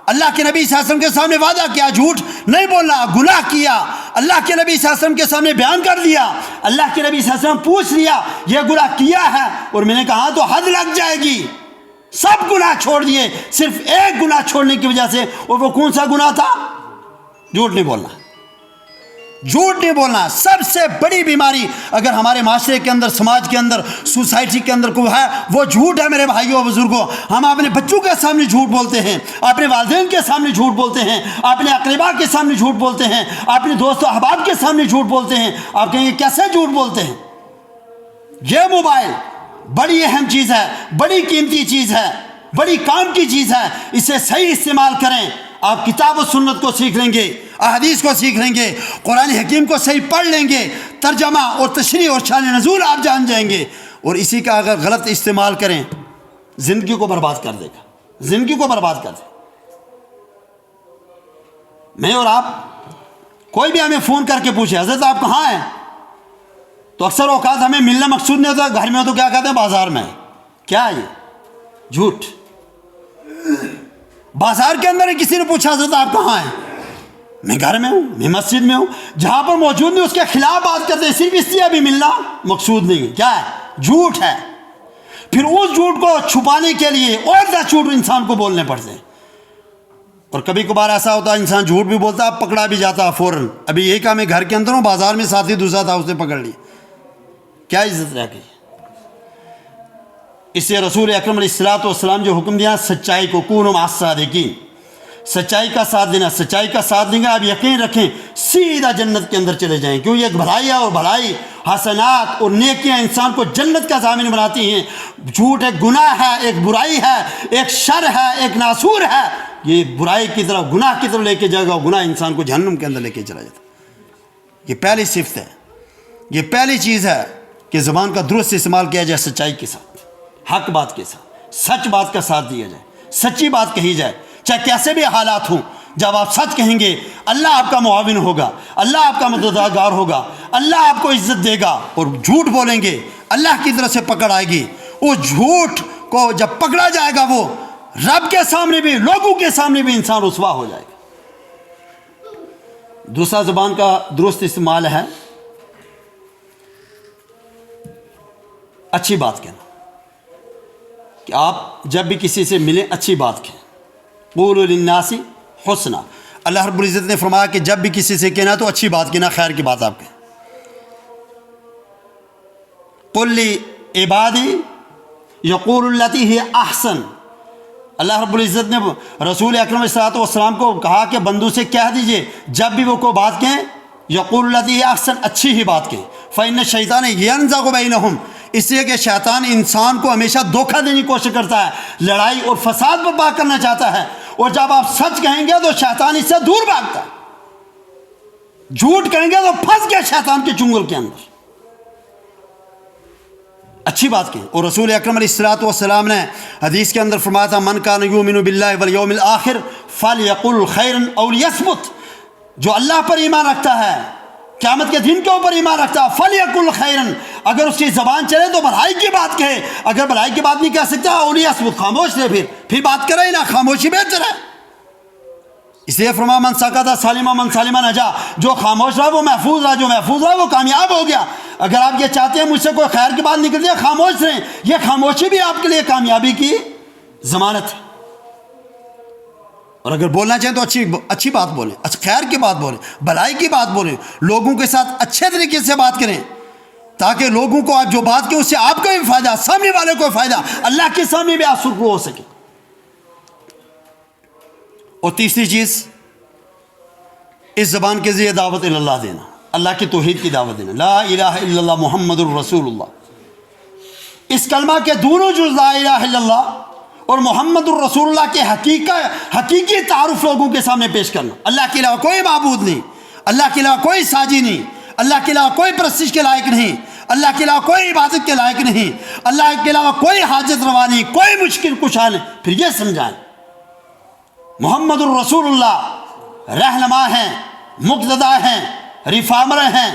اللہ کے نبی صلی اللہ علیہ وسلم کے سامنے وعدہ کیا جھوٹ نہیں بولنا، گناہ کیا، اللہ کے نبی صلی اللہ علیہ وسلم کے سامنے بیان کر دیا، اللہ کے نبی صلی اللہ علیہ وسلم پوچھ لیا یہ گناہ کیا ہے، اور میں نے کہا تو حد لگ جائے گی۔ سب گناہ چھوڑ دیے، صرف ایک گناہ چھوڑنے کی وجہ سے، اور وہ کون سا گناہ تھا؟ جھوٹ نہیں بولنا۔ جھوٹ نہیں بولنا سب سے بڑی بیماری اگر ہمارے معاشرے کے اندر، سماج کے اندر، سوسائٹی کے اندر کوئی ہے وہ جھوٹ ہے۔ میرے بھائیوں اور بزرگوں، ہم اپنے بچوں کے سامنے جھوٹ بولتے ہیں، اپنے والدین کے سامنے جھوٹ بولتے ہیں، اپنے اقربا کے سامنے جھوٹ بولتے ہیں، اپنے دوست و احباب کے سامنے جھوٹ بولتے ہیں۔ آپ کہیں گے کیسے جھوٹ بولتے ہیں؟ یہ موبائل بڑی اہم چیز ہے، بڑی قیمتی چیز ہے، بڑی کام کی چیز ہے، اسے صحیح استعمال کریں۔ آپ کتاب و سنت کو سیکھ لیں گے، احادیث کو سیکھ لیں گے، قرآن حکیم کو صحیح پڑھ لیں گے، ترجمہ اور تشریح اور شان نزول آپ جان جائیں گے، اور اسی کا اگر غلط استعمال کریں زندگی کو برباد کر دے گا، زندگی کو برباد کر دے گا۔ میں اور آپ، کوئی بھی ہمیں فون کر کے پوچھے حضرت آپ کہاں ہیں، تو اکثر اوقات ہمیں ملنا مقصود نہیں ہوتا، گھر میں ہو تو کیا کہتے ہیں بازار میں۔ کیا ہے یہ؟ جھوٹ۔ بازار کے اندر کسی نے پوچھا حضرت آپ کہاں ہیں؟ میں گھر میں ہوں، میں مسجد میں ہوں. جہاں پر موجود نہیں اس کے خلاف بات کرتے ہیں، صرف اس لیے ابھی ملنا مقصود نہیں ہے. کیا ہے؟ جھوٹ ہے. پھر اس جھوٹ کو چھپانے کے لیے اور زیادہ جھوٹ انسان کو بولنے پڑتے ہیں. اور کبھی کبھار ایسا ہوتا ہے انسان جھوٹ بھی بولتا ہے، پکڑا بھی جاتا ہے فوراً. ابھی یہی کام میں گھر کے اندر ہوں، بازار میں ساتھی دوسرا تھا، اس نے پکڑ لی. کیا عزت رہ گئی؟ اس سے رسول اکرم علیہ الصلوۃ والسلام جو حکم دیا سچائی کو، کونوا مع الصادقین، سچائی کا ساتھ دینا. سچائی کا ساتھ دیں گے آپ یقین رکھیں سیدھا جنت کے اندر چلے جائیں، کیوں؟ یہ ایک بھلائی ہے، اور بھلائی حسنات اور نیکیاں انسان کو جنت کا ضامن بناتی ہیں. جھوٹ ایک گناہ ہے، ایک برائی ہے، ایک شر ہے، ایک ناسور ہے. یہ برائی کی طرف، گناہ کی طرف لے کے جائے گا، گناہ انسان کو جہنم کے اندر لے کے چلا جاتا ہے. یہ پہلی صفت ہے، یہ پہلی چیز ہے کہ زبان کا درست استعمال کیا جائے سچائی کے ساتھ، حق بات کے ساتھ، سچ بات کا ساتھ دیا جائے، سچی بات کہی جائے چاہے کیسے بھی حالات ہوں. جب آپ سچ کہیں گے اللہ آپ کا معاون ہوگا، اللہ آپ کا مددگار ہوگا، اللہ آپ کو عزت دے گا. اور جھوٹ بولیں گے اللہ کی طرف سے پکڑ آئے گی. اس جھوٹ کو جب پکڑا جائے گا وہ رب کے سامنے بھی، لوگوں کے سامنے بھی انسان رسوا ہو جائے گا. دوسرا زبان کا درست استعمال ہے اچھی بات کہنا، کہ آپ جب بھی کسی سے ملیں اچھی بات کہیں. قولوا للناس حسنا. اللہ رب العزت نے فرمایا کہ جب بھی کسی سے کہنا تو اچھی بات کہنا، خیر کی بات آپ کہیں. قل لعبادی یقولوا التی ہی احسن. اللہ رب العزت نے رسول اکرم صلی اللہ علیہ وسلم کو کہا کہ بندوں سے کہہ دیجئے جب بھی وہ کوئی بات کہیں یقول التی ہی احسن، اچھی ہی بات کہیں. فإن الشیطان ینزغ بینہم، اس لیے کہ شیطان انسان کو ہمیشہ دھوکہ دینے کی کوشش کرتا ہے، لڑائی اور فساد برپا کرنا چاہتا ہے. اور جب آپ سچ کہیں گے تو شیطان اس سے دور بھاگتا ہے. جھوٹ کہیں گے تو پھنس گیا شیطان کے چنگل کے اندر. اچھی بات کہیں. اور رسول اکرم علیہ الصلوۃ والسلام نے حدیث کے اندر فرمایا تھا من کان یؤمن باللہ والیوم الآخر فلیقل خیرا او لیصمت. جو اللہ پر ایمان رکھتا ہے، قیامت کے دن کے اوپر ایمان رکھتا ہے، فلیقل خیرا، اگر اس کی زبان چلے تو بھلائی کی بات کہے. اگر بھلائی کی بات نہیں کہہ سکتا او لیصمت، خاموش رہے، پھر بات کرے نہ، خاموشی بہتر ہے. اس لیے فرمایا من سکت سلم من سلم نجا، جو خاموش رہا وہ محفوظ رہا، جو محفوظ رہا وہ کامیاب ہو گیا. اگر آپ یہ چاہتے ہیں مجھ سے کوئی خیر کی بات نکلتی ہے، خاموش رہیں. یہ خاموشی بھی آپ کے لیے کامیابی کی ضمانت ہے. اور اگر بولنا چاہیں تو اچھی بات بولیں، خیر کی بات بولیں، بھلائی کی بات بولیں، لوگوں کے ساتھ اچھے طریقے سے بات کریں، تاکہ لوگوں کو آپ جو بات کی اس سے آپ کو بھی فائدہ، سامنے والے کو فائدہ، اللہ کے سامنے بھی آپ سرخرو ہو سکے. اور تیسری چیز اس زبان کے ذریعے دعوت اللہ دینا، اللہ کی توحید کی دعوت دینا. لا الہ الا اللہ محمد الرسول اللہ. اس کلمہ کے دونوں جز لا الہ الا اللہ اور محمد الرسول اللہ کے حقیقی تعارف لوگوں کے سامنے پیش کرنا. اللہ کے علاوہ کوئی معبود نہیں، اللہ کے علاوہ کوئی ساجی نہیں، اللہ کے علاوہ کوئی پرستش کے لائق نہیں، اللہ کے علاوہ کوئی عبادت کے لائق نہیں، اللہ کے علاوہ کوئی حاجت روا نہیں، کوئی مشکل کشا نہیں. پھر یہ سمجھائیں محمد الرسول اللہ رہنما ہیں، مقتدا ہیں، ریفارمر ہیں،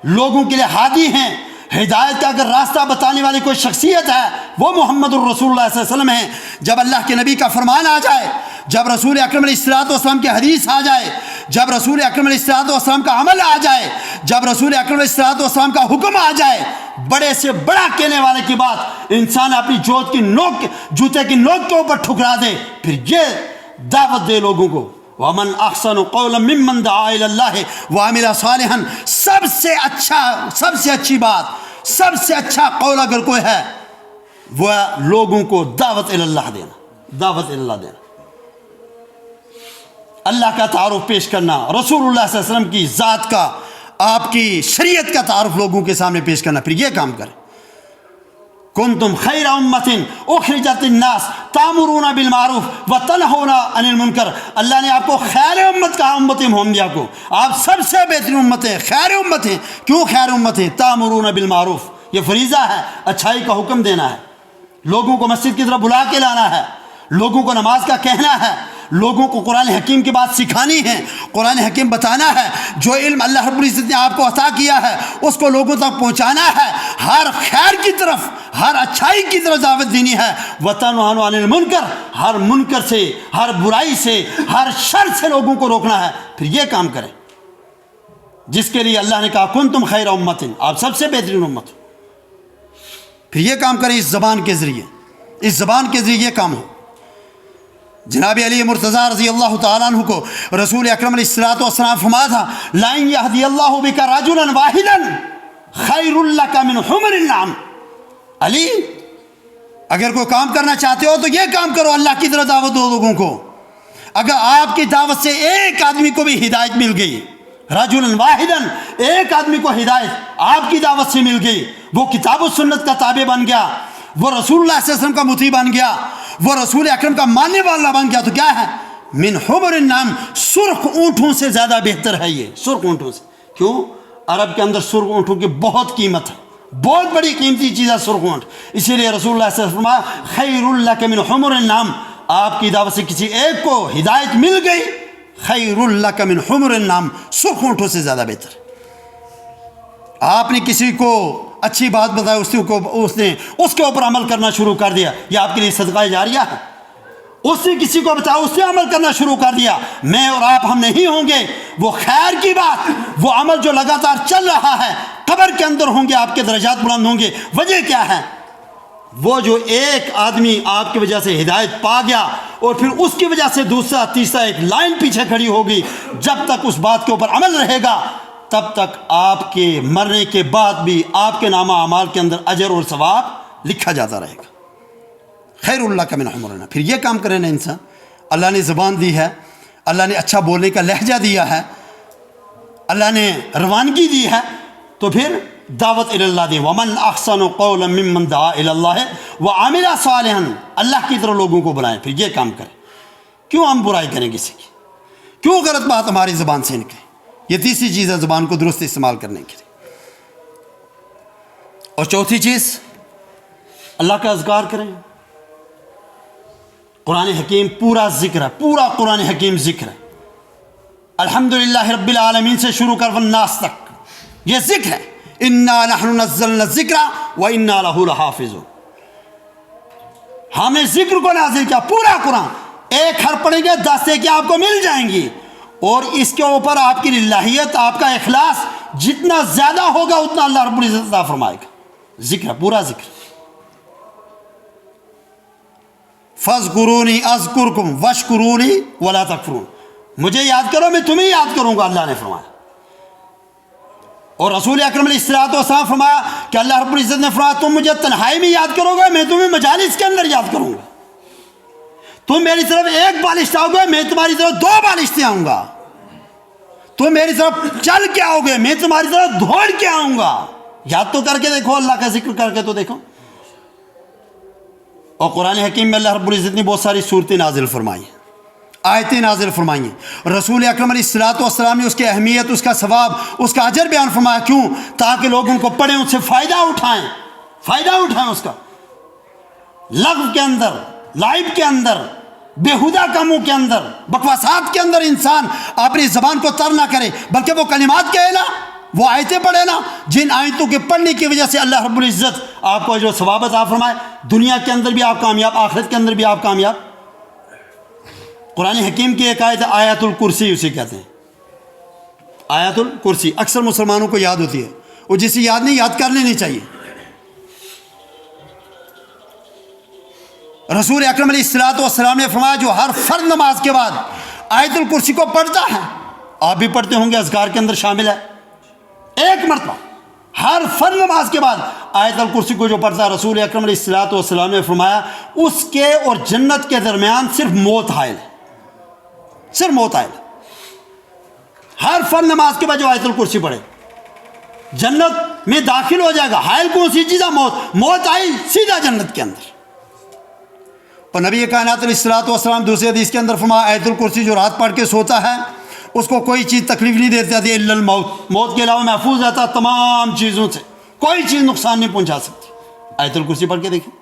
لوگوں کے لیے ہادی ہیں. ہدایت کا اگر راستہ بتانے والی کوئی شخصیت ہے وہ محمد الرسول اللہ صلی اللہ علیہ وسلم ہیں. جب اللہ کے نبی کا فرمان آ جائے، جب رسول اکرم علیہ الصلوۃ والسلام کی حدیث آ جائے، جب رسول اکرم علیہ الصلوۃ والسلام کا عمل آ جائے، جب رسول اکرم علیہ الصلوۃ والسلام کا حکم آ جائے، بڑے سے بڑا کہنے والے کی بات انسان اپنی جوتے کی نوک کے اوپر ٹھکرا دے، پھر یہ دعوت دے لوگوں کو. وَمَنْ أَحْسَنُ قَوْلًا مِّمَّنْ دَعَا إِلَى اللَّهِ وَعَمِلَ صَالِحًا. سب سے اچھی بات، سب سے اچھا قول اگر کوئی ہے وہ لوگوں کو دعوت اللہ دینا، دعوت اللہ دینا، اللہ کا تعارف پیش کرنا، رسول اللہ صلی اللہ علیہ وسلم کی ذات کا، آپ کی شریعت کا تعارف لوگوں کے سامنے پیش کرنا. پھر یہ کام کریں. کنتم خیر امت اخرجت الناس تامرون بالمعروف وتنہون عن المنکر. اللہ نے آپ کو خیر امت کہا، امت محمدیہ کو. آپ سب سے بہترین امت ہیں، خیر امت ہیں. کیوں خیر امت ہیں؟ تامرون بالمعروف، یہ فریضہ ہے، اچھائی کا حکم دینا ہے، لوگوں کو مسجد کی طرف بلا کے لانا ہے، لوگوں کو نماز کا کہنا ہے، لوگوں کو قرآن حکیم کی بات سکھانی ہے، قرآن حکیم بتانا ہے. جو علم اللہ رب العزت نے آپ کو عطا کیا ہے اس کو لوگوں تک پہنچانا ہے. ہر خیر کی طرف، ہر اچھائی کی طرف دعوت دینی ہے، وَتَنْهَوْنَ عَنِ الْمُنْكَرِ، ہر منکر سے، ہر برائی سے، ہر شر سے لوگوں کو روکنا ہے. پھر یہ کام کریں جس کے لیے اللہ نے کہا کنتم خیر امت، آپ سب سے بہترین امت. پھر یہ کام کریں اس زبان کے ذریعے، اس زبان کے ذریعے یہ کام ہو. جناب علی مرتضیٰ رضی اللہ تعالیٰ عنہ کو رسول اکرم علیہ الصلوۃ والسلام فرمایا تھا لَإِن يَهْدِيَ اللَّهُ بِكَ رَجُلًا وَاحِدًا خَيْرٌ لَكَ مِنْ حُمُرِ النَّعَمِ. علی اگر کوئی کام کرنا چاہتے ہو تو یہ کام کرو، اللہ کی طرف دعوت دو لوگوں کو. اگر آپ کی دعوت سے ایک آدمی کو بھی ہدایت مل گئی، رجلاً واحداً، ایک آدمی کو ہدایت آپ کی دعوت سے مل گئی، وہ کتاب و سنت کا تابع بن گیا، وہ رسول اللہ صلی اللہ علیہ وسلم کا مطیع بن گیا، وہ رسول اکرم کا ماننے والا بن گیا، تو کیا ہے؟ من حمر النعم، سرخ اونٹوں سے زیادہ بہتر ہے. یہ سرخ اونٹوں سے، کیوں؟ عرب کے اندر سرخ اونٹوں کی بہت قیمت ہے، بہت بڑی قیمتی چیز ہے سرخ اونٹ. اسی لیے رسول اللہ صلی اللہ علیہ وسلم خیر لک من حمر النعم، آپ کی دعوت سے کسی ایک کو ہدایت مل گئی، خیر لک من حمر النعم، سرخ اونٹوں سے زیادہ بہتر. آپ نے کسی کو اچھی بات بتائی، اس نے اس کے اوپر عمل کرنا شروع کر دیا، یہ آپ کے لیے صدقہ جاریہ ہے. اس نے کسی کو بتایا، اس نے عمل کرنا شروع کر دیا، میں اور آپ ہم نہیں ہوں گے، وہ خیر کی بات، وہ عمل جو لگاتار چل رہا ہے، قبر کے اندر ہوں گے، آپ کے درجات بلند ہوں گے. وجہ کیا ہے؟ وہ جو ایک آدمی آپ کی وجہ سے ہدایت پا گیا اور پھر اس کی وجہ سے دوسرا تیسرا ایک لائن پیچھے کھڑی ہوگی، جب تک اس بات کے اوپر عمل رہے گا تب تک آپ کے مرنے کے بعد بھی آپ کے نامہ اعمال کے اندر اجر اور ثواب لکھا جاتا رہے گا. خیر اللہ کا من حمرنا. پھر یہ کام کرے نا انسان، اللہ نے زبان دی ہے، اللہ نے اچھا بولنے کا لہجہ دیا ہے، اللہ نے روانگی دی ہے، تو پھر دعوت الی اللہ دی. ومن احسن قولا ممن دعا الی اللہ وعمل صالحا، اللہ کی طرف لوگوں کو بلائیں. پھر یہ کام کریں. کیوں ہم برائی کریں کسی کی؟ کیوں غلط بات ہماری زبان سے نکلے؟ یہ تیسری چیز ہے زبان کو درست استعمال کرنے کے لیے. اور چوتھی چیز، اللہ کا اذکار کریں. قرآن حکیم پورا ذکر ہے، پورا قرآن حکیم ذکر ہے. الحمدللہ رب العالمین سے شروع کر والناس تک یہ ذکر ہے. انا نحن نزلنا الذکر وانا لہ لحافظون. ہم نے ذکر کو نازل کیا، پورا قرآن. ایک حرف پڑھیں گے 10 نیکیاں آپ کو مل جائیں گی، اور اس کے اوپر آپ کی للہیت، آپ کا اخلاص جتنا زیادہ ہوگا اتنا اللہ رب العزت عطا فرمائے گا. ذکر، پورا ذکر. فاذکرونی اذکرکم واشکرونی ولا تکفرون. مجھے یاد کرو میں تمہیں یاد کروں گا، اللہ نے فرمایا. اور رسول اکرم علیہ الصلوۃ والسلام فرمایا کہ اللہ رب العزت نے فرمایا تم مجھے تنہائی میں یاد کرو گے، میں تمہیں مجالس کے اندر یاد کروں گا. تم میری طرف ایک بالشت آؤ گے، میں تمہاری طرف 2 بالشتیں آؤں گا. تم میری طرف چل کے آؤ گے، میں تمہاری طرف دوڑ کے آؤں گا. یاد تو کر کے دیکھو، اللہ کا ذکر کر کے تو دیکھو. اور قرآن حکیم میں اللہ رب العزت نے بہت ساری صورتیں نازل فرمائی ہیں، آیتیں نازل فرمائی ہیں. رسول اکرم علیہ الصلوۃ والسلام نے اس کی اہمیت، اس کا ثواب، اس کا اجر بیان فرمایا. کیوں؟ تاکہ لوگ ان کو پڑھیں، ان سے فائدہ اٹھائیں، فائدہ اٹھائیں اس کا. لغو کے اندر، لائب کے اندر، بےہودہ کاموں کے اندر، بکواسات کے اندر انسان اپنی زبان کو تر نہ کرے، بلکہ وہ کلمات کہے نا، وہ آیتیں پڑھے نا، جن آیتوں کے پڑھنے کی وجہ سے اللہ رب العزت آپ کو اجر و ثواب عطا فرمائے. دنیا کے اندر بھی آپ کامیاب، آخرت کے اندر بھی آپ کامیاب. قرآن حکیم کی ایک آیت آیت الکرسی اسے کہتے ہیں. آیت الکرسی اکثر مسلمانوں کو یاد ہوتی ہے، وہ جسے یاد نہیں، یاد کر لینی چاہیے. رسول اکرم علیہ الصلوۃ والسلام نے فرمایا جو ہر فرض نماز کے بعد آیت الکرسی کو پڑھتا ہے، آپ بھی پڑھتے ہوں گے، اذکار کے اندر شامل ہے، ایک مرتبہ ہر فرض نماز کے بعد آیت الکرسی کو جو پڑھتا ہے، رسول اکرم علیہ الصلوۃ والسلام نے فرمایا اس کے اور جنت کے درمیان صرف موت حائل ہے، صرف موت حائل. ہر فرض نماز کے بعد جو آیت الکرسی پڑھے جنت میں داخل ہو جائے گا. حائل کون سی چیز ہے؟ موت. موت آئی سیدھا جنت کے اندر. اور نبی کائنات علیہ الصلوۃ والسلام دوسری حدیث کے اندر فرمایا آیت الکرسی جو رات پڑھ کے سوتا ہے اس کو کوئی چیز تکلیف نہیں دیتی الا الموت. موت کے علاوہ محفوظ رہتا تمام چیزوں سے، کوئی چیز نقصان نہیں پہنچا سکتی. آیت الکرسی پڑھ کے دیکھیں.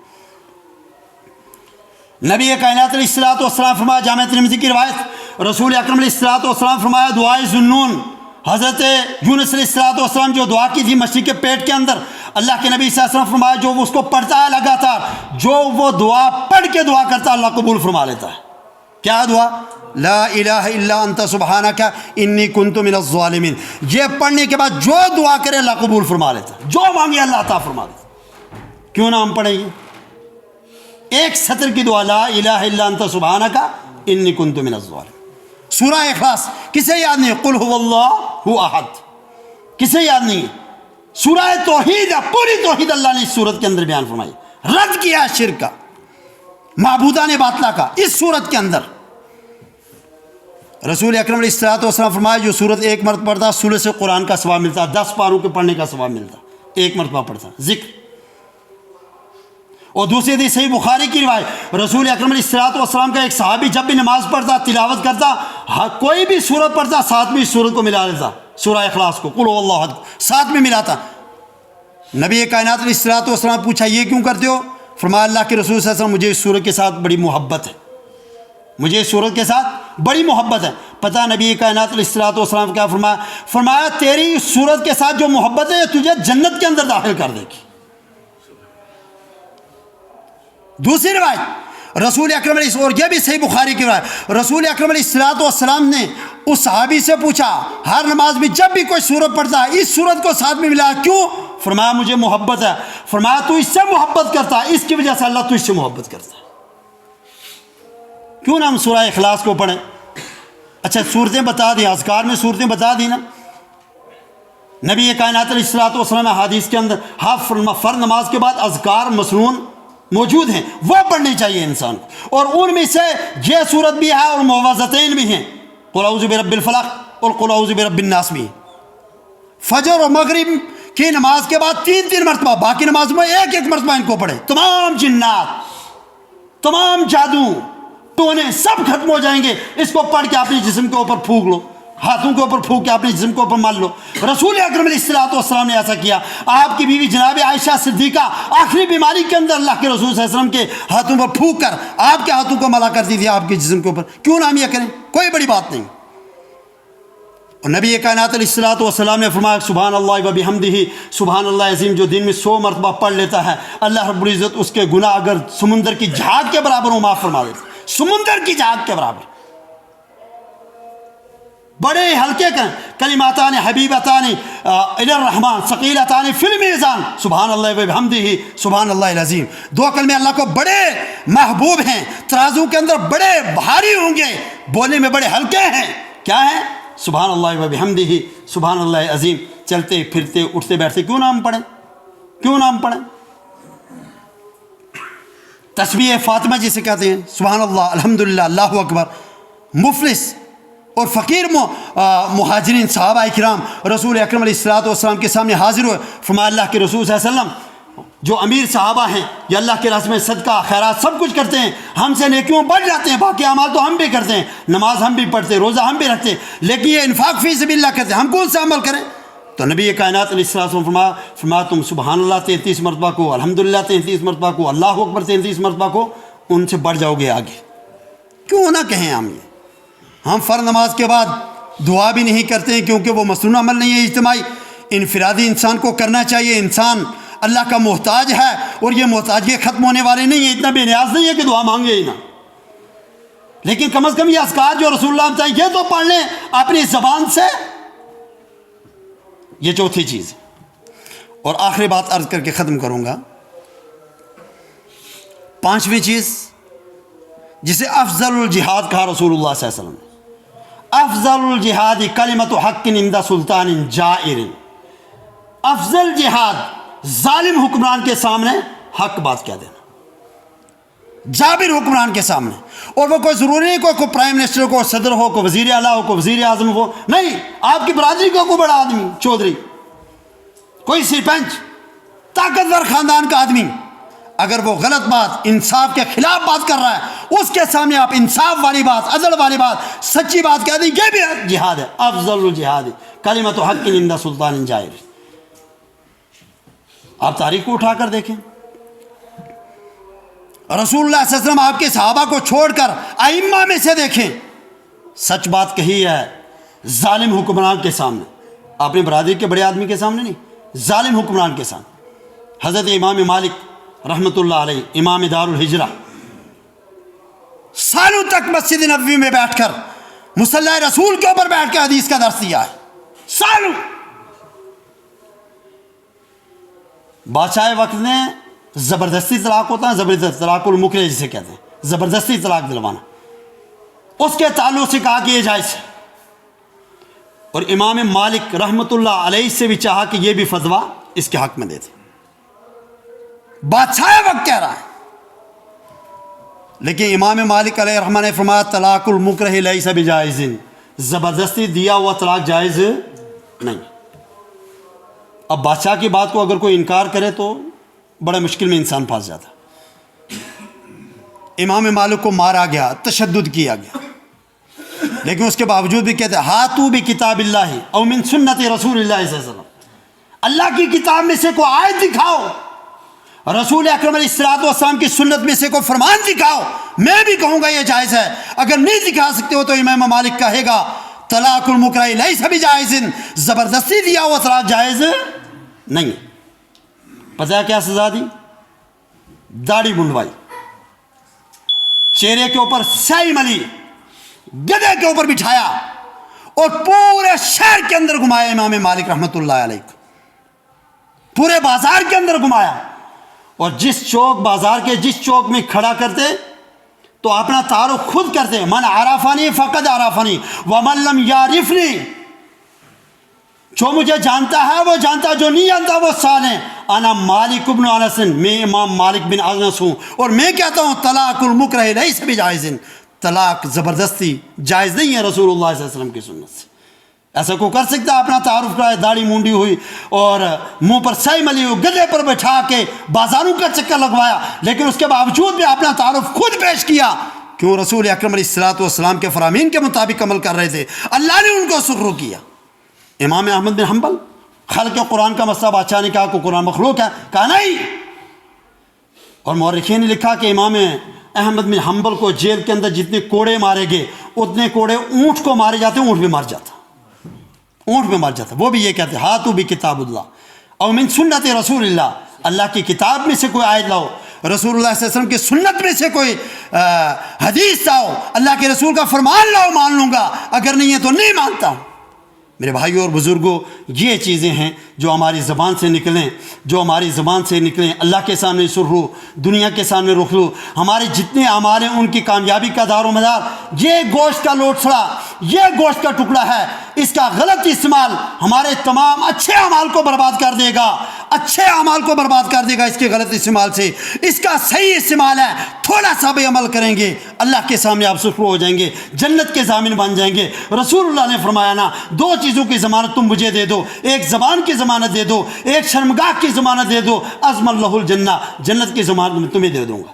نبی کائنات علیہ الصلوۃ والسلام فرمایا، جامع ترمذی کی روایت، رسول اکرم علیہ الصلوۃ والسلام فرمایا دعائے ذوالنون، حضرت یونس علیہ الصلوۃ والسلام جو دعا کی تھی مچھلی کے پیٹ کے اندر، اللہ کے نبی صلی اللہ علیہ وسلم فرمایا جو اس کو پڑھتا ہے لگاتار، جو وہ دعا پڑھ کے دعا کرتا ہے اللہ قبول فرما لیتا ہے۔ کیا دعا؟ لا الہ الا انت سبحانک انی کنت من الظالمین، یہ پڑھنے کے بعد جو دعا کرے اللہ قبول فرما لیتا ہے، جو مانگے اللہ عطا فرما دیتا ہے۔ کیوں نہ ہم پڑھیں گے ایک سطر کی دعا، لا الہ الا انت سبحانک انی کنت من الظالمین۔ سورہ اخلاص کسے یاد نہیں ہے؟ قل هو اللہ احد، کسے یاد نہیں ہے؟ سورہ توحید ہے، پوری توحید اللہ نے اس سورت کے اندر بیان فرمائی، رد کیا ہے شرک کا، معبودان باطلہ کا اس سورت کے اندر۔ رسول اکرم علیہ الصلوۃ والسلام فرمایا جو سورت ایک مرتبہ پڑھتا ثلث قرآن کا ثواب ملتا، 10 پاروں کے پڑھنے کا ثواب ملتا، ایک مرتبہ پڑھتا ذکر۔ اور دوسری حدیث صحیح بخاری کی روایت، رسول اکرم علیہ الصلوۃ والسلام کا ایک صحابی جب بھی نماز پڑھتا تلاوت کرتا، کوئی بھی سورت پڑھتا ساتھ میں اس سورت کو ملا لیتا، سورہ اخلاص کو قل هو اللہ احد ساتھ میں ملاتا۔ نبی کائنات علیہ الصلوۃ والسلام پوچھا یہ کیوں کرتے ہو؟ فرمایا اللہ کے رسول صلی اللہ علیہ وسلم مجھے اس سورت کے ساتھ بڑی محبت ہے، مجھے اس سورت کے ساتھ بڑی محبت ہے۔ پتہ نبی کائنات علیہ الصلوۃ والسلام کیا فرمایا؟ فرمایا تیری اس سورت کے ساتھ جو محبت ہے تجھے جنت کے اندر داخل کر دے گی۔ دوسری روایت رسول اکرم علیہ، اور یہ بھی صحیح بخاری کی روایت، رسول اکرم علیہ الصلوۃ والسلام نے اس صحابی سے پوچھا ہر نماز میں جب بھی کوئی سورت پڑھتا ہے اس سورت کو ساتھ میں ملا، کیوں؟ فرمایا مجھے محبت ہے۔ فرمایا تو اس سے محبت کرتا ہے، اس کی وجہ سے اللہ تو اس سے محبت کرتا ہے۔ کیوں نہ ہم سورہ اخلاص کو پڑھیں؟ اچھا صورتیں بتا دیں، اذکار میں صورتیں بتا دی نا۔ نبی کائنات علیہ الصلوۃ والسلام حدیث کے اندر فرض نماز کے بعد اذکار مسنون موجود ہیں، وہ پڑھنی چاہیے انسان کو، اور ان میں سے یہ صورت بھی ہے اور معوذتین بھی ہیں، قل اعوذ برب الفلق اور قل اعوذ برب الناس بھی۔ فجر اور مغرب کی نماز کے بعد 3 مرتبہ، باقی نماز میں ایک مرتبہ ان کو پڑھیں۔ تمام جنات، تمام جادو ٹونے سب ختم ہو جائیں گے اس کو پڑھ کے اپنے جسم کے اوپر پھونک لو، ہاتھوں کے اوپر پھونک کے اپنے جسم کے اوپر مال لو۔ رسول اکرم علیہ الصلوۃ والسلام نے ایسا کیا۔ آپ کی بیوی جناب عائشہ صدیقہ آخری بیماری کے اندر اللہ کے رسول صلی اللہ علیہ وسلم کے ہاتھوں پر پھونک کر آپ کے ہاتھوں کو ملا کرتی تھی آپ کے جسم کے اوپر۔ کیوں نہ ہم یہ کریں؟ کوئی بڑی بات نہیں۔ اور نبی کائنات علیہ الصلوۃ والسلام نے فرمایا سبحان اللہ و بحمدہ سبحان اللہ عظیم، جو دن میں 100 مرتبہ پڑھ لیتا ہے اللہ رب العزت اس کے گناہ اگر سمندر کی جھاگ کے برابر وہ معاف فرما دیتا ہے، سمندر کی جھاگ کے برابر۔ بڑے ہلکے کلماتان حبیبتان الی الرحمن ثقیلتان فی المیزان سبحان اللہ و بحمدہ سبحان اللہ العظیم، 2 کلمے اللہ کو بڑے محبوب ہیں، ترازو کے اندر بڑے بھاری ہوں گے، بولنے میں بڑے ہلکے ہیں۔ کیا ہیں؟ سبحان اللہ و بحمدہ سبحان اللہ عظیم۔ چلتے پھرتے اٹھتے بیٹھتے کیوں نہ ہم پڑھیں؟ کیوں نہ ہم پڑھیں؟ تسبیح فاطمہ جسے کہتے ہیں، سبحان اللہ الحمدللہ اللہ اکبر۔ مفلس اور فقیر مہاجرین صحابہ کرام رسول اکرم علیہ الصلوۃ والسلام کے سامنے حاضر ہوئے، فرمایا اللہ کے رسول صلی اللہ علیہ وسلم جو امیر صحابہ ہیں یہ اللہ کے راستے میں صدقہ خیرات سب کچھ کرتے ہیں، ہم سے نیکیوں بڑھ جاتے ہیں، باقی اعمال تو ہم بھی کرتے ہیں، نماز ہم بھی پڑھتے ہیں، روزہ ہم بھی رکھتے ہیں، لیکن یہ انفاق فی سبیل اللہ کرتے ہیں، ہم کون سا عمل کریں؟ تو نبی کائنات علیہ السلام فرمایا تم سبحان اللہ 33 مرتبہ کو، الحمدللہ 33 مرتبہ کو، اللہ اکبر 33 مرتبہ کو، ان سے بڑھ جاؤ گے آگے۔ کیوں نہ کہیں ہم یہ؟ ہم فرض نماز کے بعد دعا بھی نہیں کرتے ہیں کیونکہ وہ مسنون عمل نہیں ہے، اجتماعی انفرادی انسان کو کرنا چاہیے۔ انسان اللہ کا محتاج ہے اور یہ محتاجی ختم ہونے والے نہیں ہیں، اتنا بے نیاز نہیں ہے کہ دعا مانگے ہی نہ، لیکن کم از کم یہ اذکار جو رسول اللہ چاہیے یہ تو پڑھ لیں اپنی زبان سے۔ یہ چوتھی چیز، اور آخری بات عرض کر کے ختم کروں گا۔ 5ویں چیز جسے افضل الجہاد کہا رسول اللہ صلی اللہ علیہ وسلم نے، افضل الجہاد کلمۃ حق عند سلطان جائر۔ افضل جہاد ظالم حکمران کے سامنے حق بات کہہ دینا، جابر حکمران کے سامنے، اور وہ کوئی ضروری نہیں کوئی پرائم منسٹر ہو، کوئی صدر ہو، کوئی وزیر اعلیٰ ہو، کوئی وزیر اعظم ہو، نہیں، آپ کی برادری کا کوئی بڑا آدمی، چودھری، کوئی سرپنچ، طاقتور خاندان کا آدمی، اگر وہ غلط بات انصاف کے خلاف بات کر رہا ہے اس کے سامنے آپ انصاف والی بات، عدل والی بات، سچی بات کہہ دیں، یہ بھی جہاد ہے۔ افضل الجہاد کلمۃ حق عند سلطان جائر۔ آپ تاریخ کو اٹھا کر دیکھیں، رسول اللہ صلی اللہ علیہ وسلم آپ کے صحابہ کو چھوڑ کر ائمہ میں سے دیکھیں، سچ بات کہی ہے ظالم حکمران کے سامنے، اپنے برادری کے بڑے آدمی کے سامنے نہیں، ظالم حکمران کے سامنے۔ حضرت امام مالک رحمۃ اللہ علیہ امام دار الحجرہ سالوں تک مسجد نبوی میں بیٹھ کر مصلی رسول کے اوپر بیٹھ کے حدیث کا درس دیا ہے، سالوں۔ بادشاہ وقت نے زبردستی طلاق ہوتا ہے، زبردستی طلاق المکرہ جسے کہتے ہیں، زبردستی طلاق دلوانا، اس کے تعلق سے کہا کہ یہ جائز ہے، اور امام مالک رحمۃ اللہ علیہ سے بھی چاہا کہ یہ بھی فتویٰ اس کے حق میں دے دے۔ بادشاہ وقت کہہ رہا ہے، لیکن امام مالک علیہ الرحمہ نے فرمایا طلاق المکرہ لیس بجائز، زبردستی دیا ہوا طلاق جائز نہیں۔ اب بادشاہ کی بات کو اگر کوئی انکار کرے تو بڑے مشکل میں انسان پھنس جاتا۔ امام مالک کو مارا گیا، تشدد کیا گیا، لیکن اس کے باوجود بھی کہتے ہاتو بکتاب اللہ او من سنت رسول اللہ صلی اللہ علیہ وسلم، اللہ کی کتاب میں سے کوئی آیت دکھاؤ، رسول اکرم علیہ الصلوۃ والسلام کی سنت میں سے کوئی فرمان دکھاؤ، میں بھی کہوں گا یہ جائز ہے۔ اگر نہیں دکھا سکتے ہو تو امام مالک کہے گا طلاق المکرہ لیس بجائز، زبردستی دیا ہوا طلاق جائز نہیں۔ پتہ ہے کیا سزا دی؟ داڑھی منڈوائی، چہرے کے اوپر سیاہی ملی، گدھے کے اوپر بٹھایا اور پورے شہر کے اندر گھمایا امام مالک رحمۃ اللہ علیہ کو، پورے بازار کے اندر گھمایا، اور جس چوک بازار کے جس چوک میں کھڑا کرتے تو اپنا تعارف خود کرتے، من عرفنی فقد عرفنی ومن لم یعرفنی، جو مجھے جانتا ہے وہ جانتا، جو نہیں جانتا وہ سال ہے، انا مالک بن انس، میں امام مالک بن انس ہوں، اور میں کہتا ہوں طلاق المکرہ لیس بجائز، طلاق زبردستی جائز نہیں ہے رسول اللہ صلی اللہ علیہ وسلم کی سنت سے۔ ایسا کو کر سکتا ہے اپنا تعارف کرائے، داڑھی مونڈی ہوئی اور منہ پر سیاہی ملی ہوئی، گدھے پر بٹھا کے بازاروں کا چکر لگوایا، لیکن اس کے باوجود بھی اپنا تعارف خود پیش کیا، کیوں؟ رسول اکرم علیہ الصلوۃ والسلام کے فرامین کے مطابق عمل کر رہے تھے، اللہ نے ان کو سرخرو کیا۔ امام احمد بن حنبل خلق قرآن کا مسئلہ بادشاہ نے کہا کہ قرآن مخلوق ہے، کہا نہیں، اور مورخین نے لکھا کہ امام احمد بن حنبل کو جیل کے اندر جتنے کوڑے مارے گئے اتنے کوڑے اونٹ کو مارے جاتے، اونٹ بھی مر جاتا، اونٹ میں مر جاتا۔ وہ بھی یہ کہتے ہاتو بکتاب اللہ او من سنت رسول اللہ، اللہ کی کتاب میں سے کوئی آیت لاؤ، رسول اللہ صلی اللہ علیہ وسلم کی سنت میں سے کوئی حدیث لاؤ، اللہ کے رسول کا فرمان لاؤ، مان لوں گا، اگر نہیں ہے تو نہیں مانتا ہوں۔ میرے بھائیوں اور بزرگوں، یہ چیزیں ہیں جو ہماری زبان سے نکلیں، جو ہماری زبان سے نکلیں، اللہ کے سامنے سرخرو، دنیا کے سامنے رخرو، ہمارے جتنے اعمال ہیں ان کی کامیابی کا دار و مدار یہ گوشت کا لوٹسڑا، یہ گوشت کا ٹکڑا ہے، اس کا غلط استعمال ہمارے تمام اچھے اعمال کو برباد کر دے گا، اچھے اعمال کو برباد کر دے گا اس کے غلط استعمال سے۔ اس کا صحیح استعمال ہے، تھوڑا سا بھی عمل کریں گے اللہ کے سامنے آپ سرخرو ہو جائیں گے، جنت کے ضامن بن جائیں گے۔ رسول اللہ نے فرمایا نا، دو چیزوں کی ضمانت تم مجھے دے دو، ایک زبان کی ضمانت دے دو، ایک شرمگاہ کی ضمانت دے دو، عظم اللہ الجنہ، جنت کی ضمانت میں تمہیں دے دوں گا۔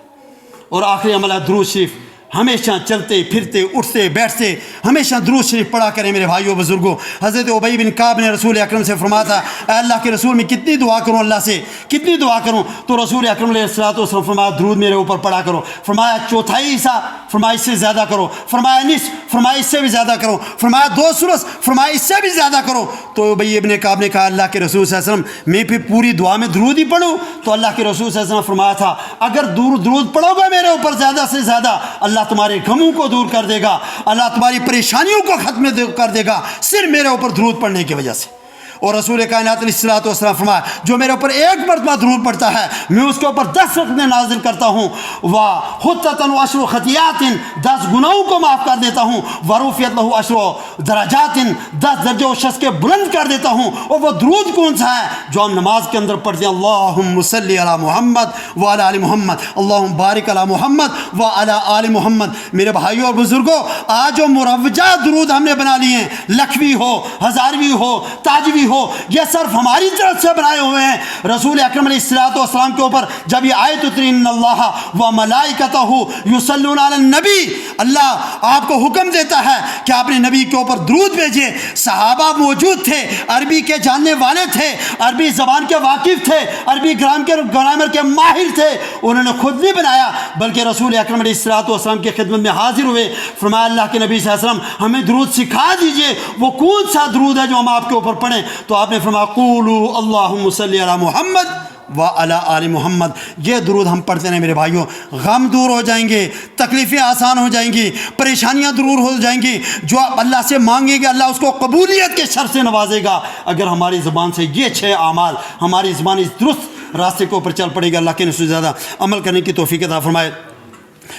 اور آخری عمل ہے درود شریف، ہمیشہ چلتے پھرتے اٹھتے بیٹھتے ہمیشہ درود شریف پڑھا کریں میرے بھائیوں بزرگوں۔ حضرت ابی بن کعب نے رسول اکرم سے فرمایا تھا، اے اللہ کے رسول میں کتنی دعا کروں اللہ سے، کتنی دعا کروں؟ تو رسول اکرم علیہ الصلوۃ والسلام فرمایا درود میرے اوپر پڑھا کرو، فرمایا چوتھائی حصہ، فرمایا اس سے زیادہ کرو، فرمایا نصف، فرمایا اس سے بھی زیادہ کرو، فرمایا 2 ثلث، فرمایا اس سے بھی زیادہ کرو۔ تو ابی بن کعب نے کہا اللہ کے رسول صلی اللہ علیہ وسلم میں پھر پوری دعا میں درود ہی پڑھوں؟ تو اللہ کے رسول صلی اللہ علیہ وسلم فرمایا تھا اگر درود پڑھو گے میرے اوپر زیادہ سے زیادہ، اللہ تمہارے غموں کو دور کر دے گا، اللہ تمہاری پریشانیوں کو ختم کر دے گا، صرف میرے اوپر درود پڑھنے کی وجہ سے۔ اور رسول کائنات علیہ الصلوۃ والسلام فرمایا جو میرے اوپر 1 مرتبہ درود پڑھتا ہے میں اس کے اوپر 10 رحمتیں نازل کرتا ہوں، وحطت عشر خطیات، 10 گناہوں کو معاف کر دیتا ہوں، ورفعت له عشر درجات، 10 درجے اس شخص کے بلند کر دیتا ہوں۔ اور وہ درود کون سا ہے جو ہم نماز کے اندر پڑھتے ہیں؟ اللہم صلی علی محمد وعلی آل محمد، اللہم بارک علی محمد وعلی آل محمد۔ میرے بھائیوں اور بزرگوں، آج جو مروجہ درود ہم نے بنا لیے ہیں، لکھوی ہو، ہزاروی ہو، تاجوی ہو، یہ صرف ہماری طرف سے بنائے ہوئے ہیں۔ رسول اکرم علیہ الصلوۃ والسلام کے اوپر جب یہ آیت اتری ان اللہ و ملائکتہ یصلون علی النبی، اللہ آپ کو حکم دیتا ہے کہ آپ نے نبی کے اوپر درود بھیجے۔ صحابہ موجود تھے، عربی کے جاننے والے تھے، عربی زبان کے واقف تھے، عربی گرامر کے ماہر تھے، انہوں نے خود نہیں بنایا بلکہ رسول اکرم علیہ الصلوۃ والسلام کی خدمت میں حاضر ہوئے، فرمایا اللہ کے نبی صلی اللہ علیہ وسلم ہمیں درود سکھا دیجئے، وہ کون سا درود ہے جو ہم آپ کے اوپر پڑھیں؟ تو آپ نے فرمایا قولوا اللہم صلی علی محمد وعلی آل محمد. یہ درود ہم پڑھتے ہیں میرے بھائیوں، غم دور ہو جائیں گے، تکلیفیں آسان ہو جائیں گی، پریشانیاں دور ہو جائیں گی. جو آپ اللہ سے مانگیں گے اللہ اس کو قبولیت کے شر سے نوازے گا اگر ہماری زبان سے یہ 6 اعمال، ہماری زبان اس درست راستے کے اوپر چل پڑے گا. اللہ کے نسبت زیادہ عمل کرنے کی توفیق عطا فرمائے،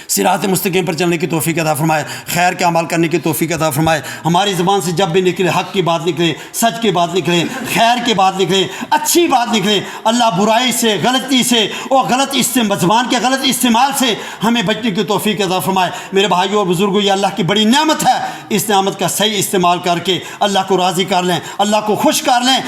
صراط مستقیم پر چلنے کی توفیق عطا فرمائے، خیر کے عمل کرنے کی توفیق عطا فرمائے. ہماری زبان سے جب بھی نکلے حق کی بات نکلے، سچ کی بات نکلے، خیر کی بات نکلے، اچھی بات نکلے. اللہ برائی سے، غلطی سے اور زبان کے غلط استعمال سے ہمیں بچنے کی توفیق عطا فرمائے. میرے بھائیوں اور بزرگوں، یہ اللہ کی بڑی نعمت ہے. اس نعمت کا صحیح استعمال کر کے اللہ کو راضی کر لیں، اللہ کو خوش کر لیں.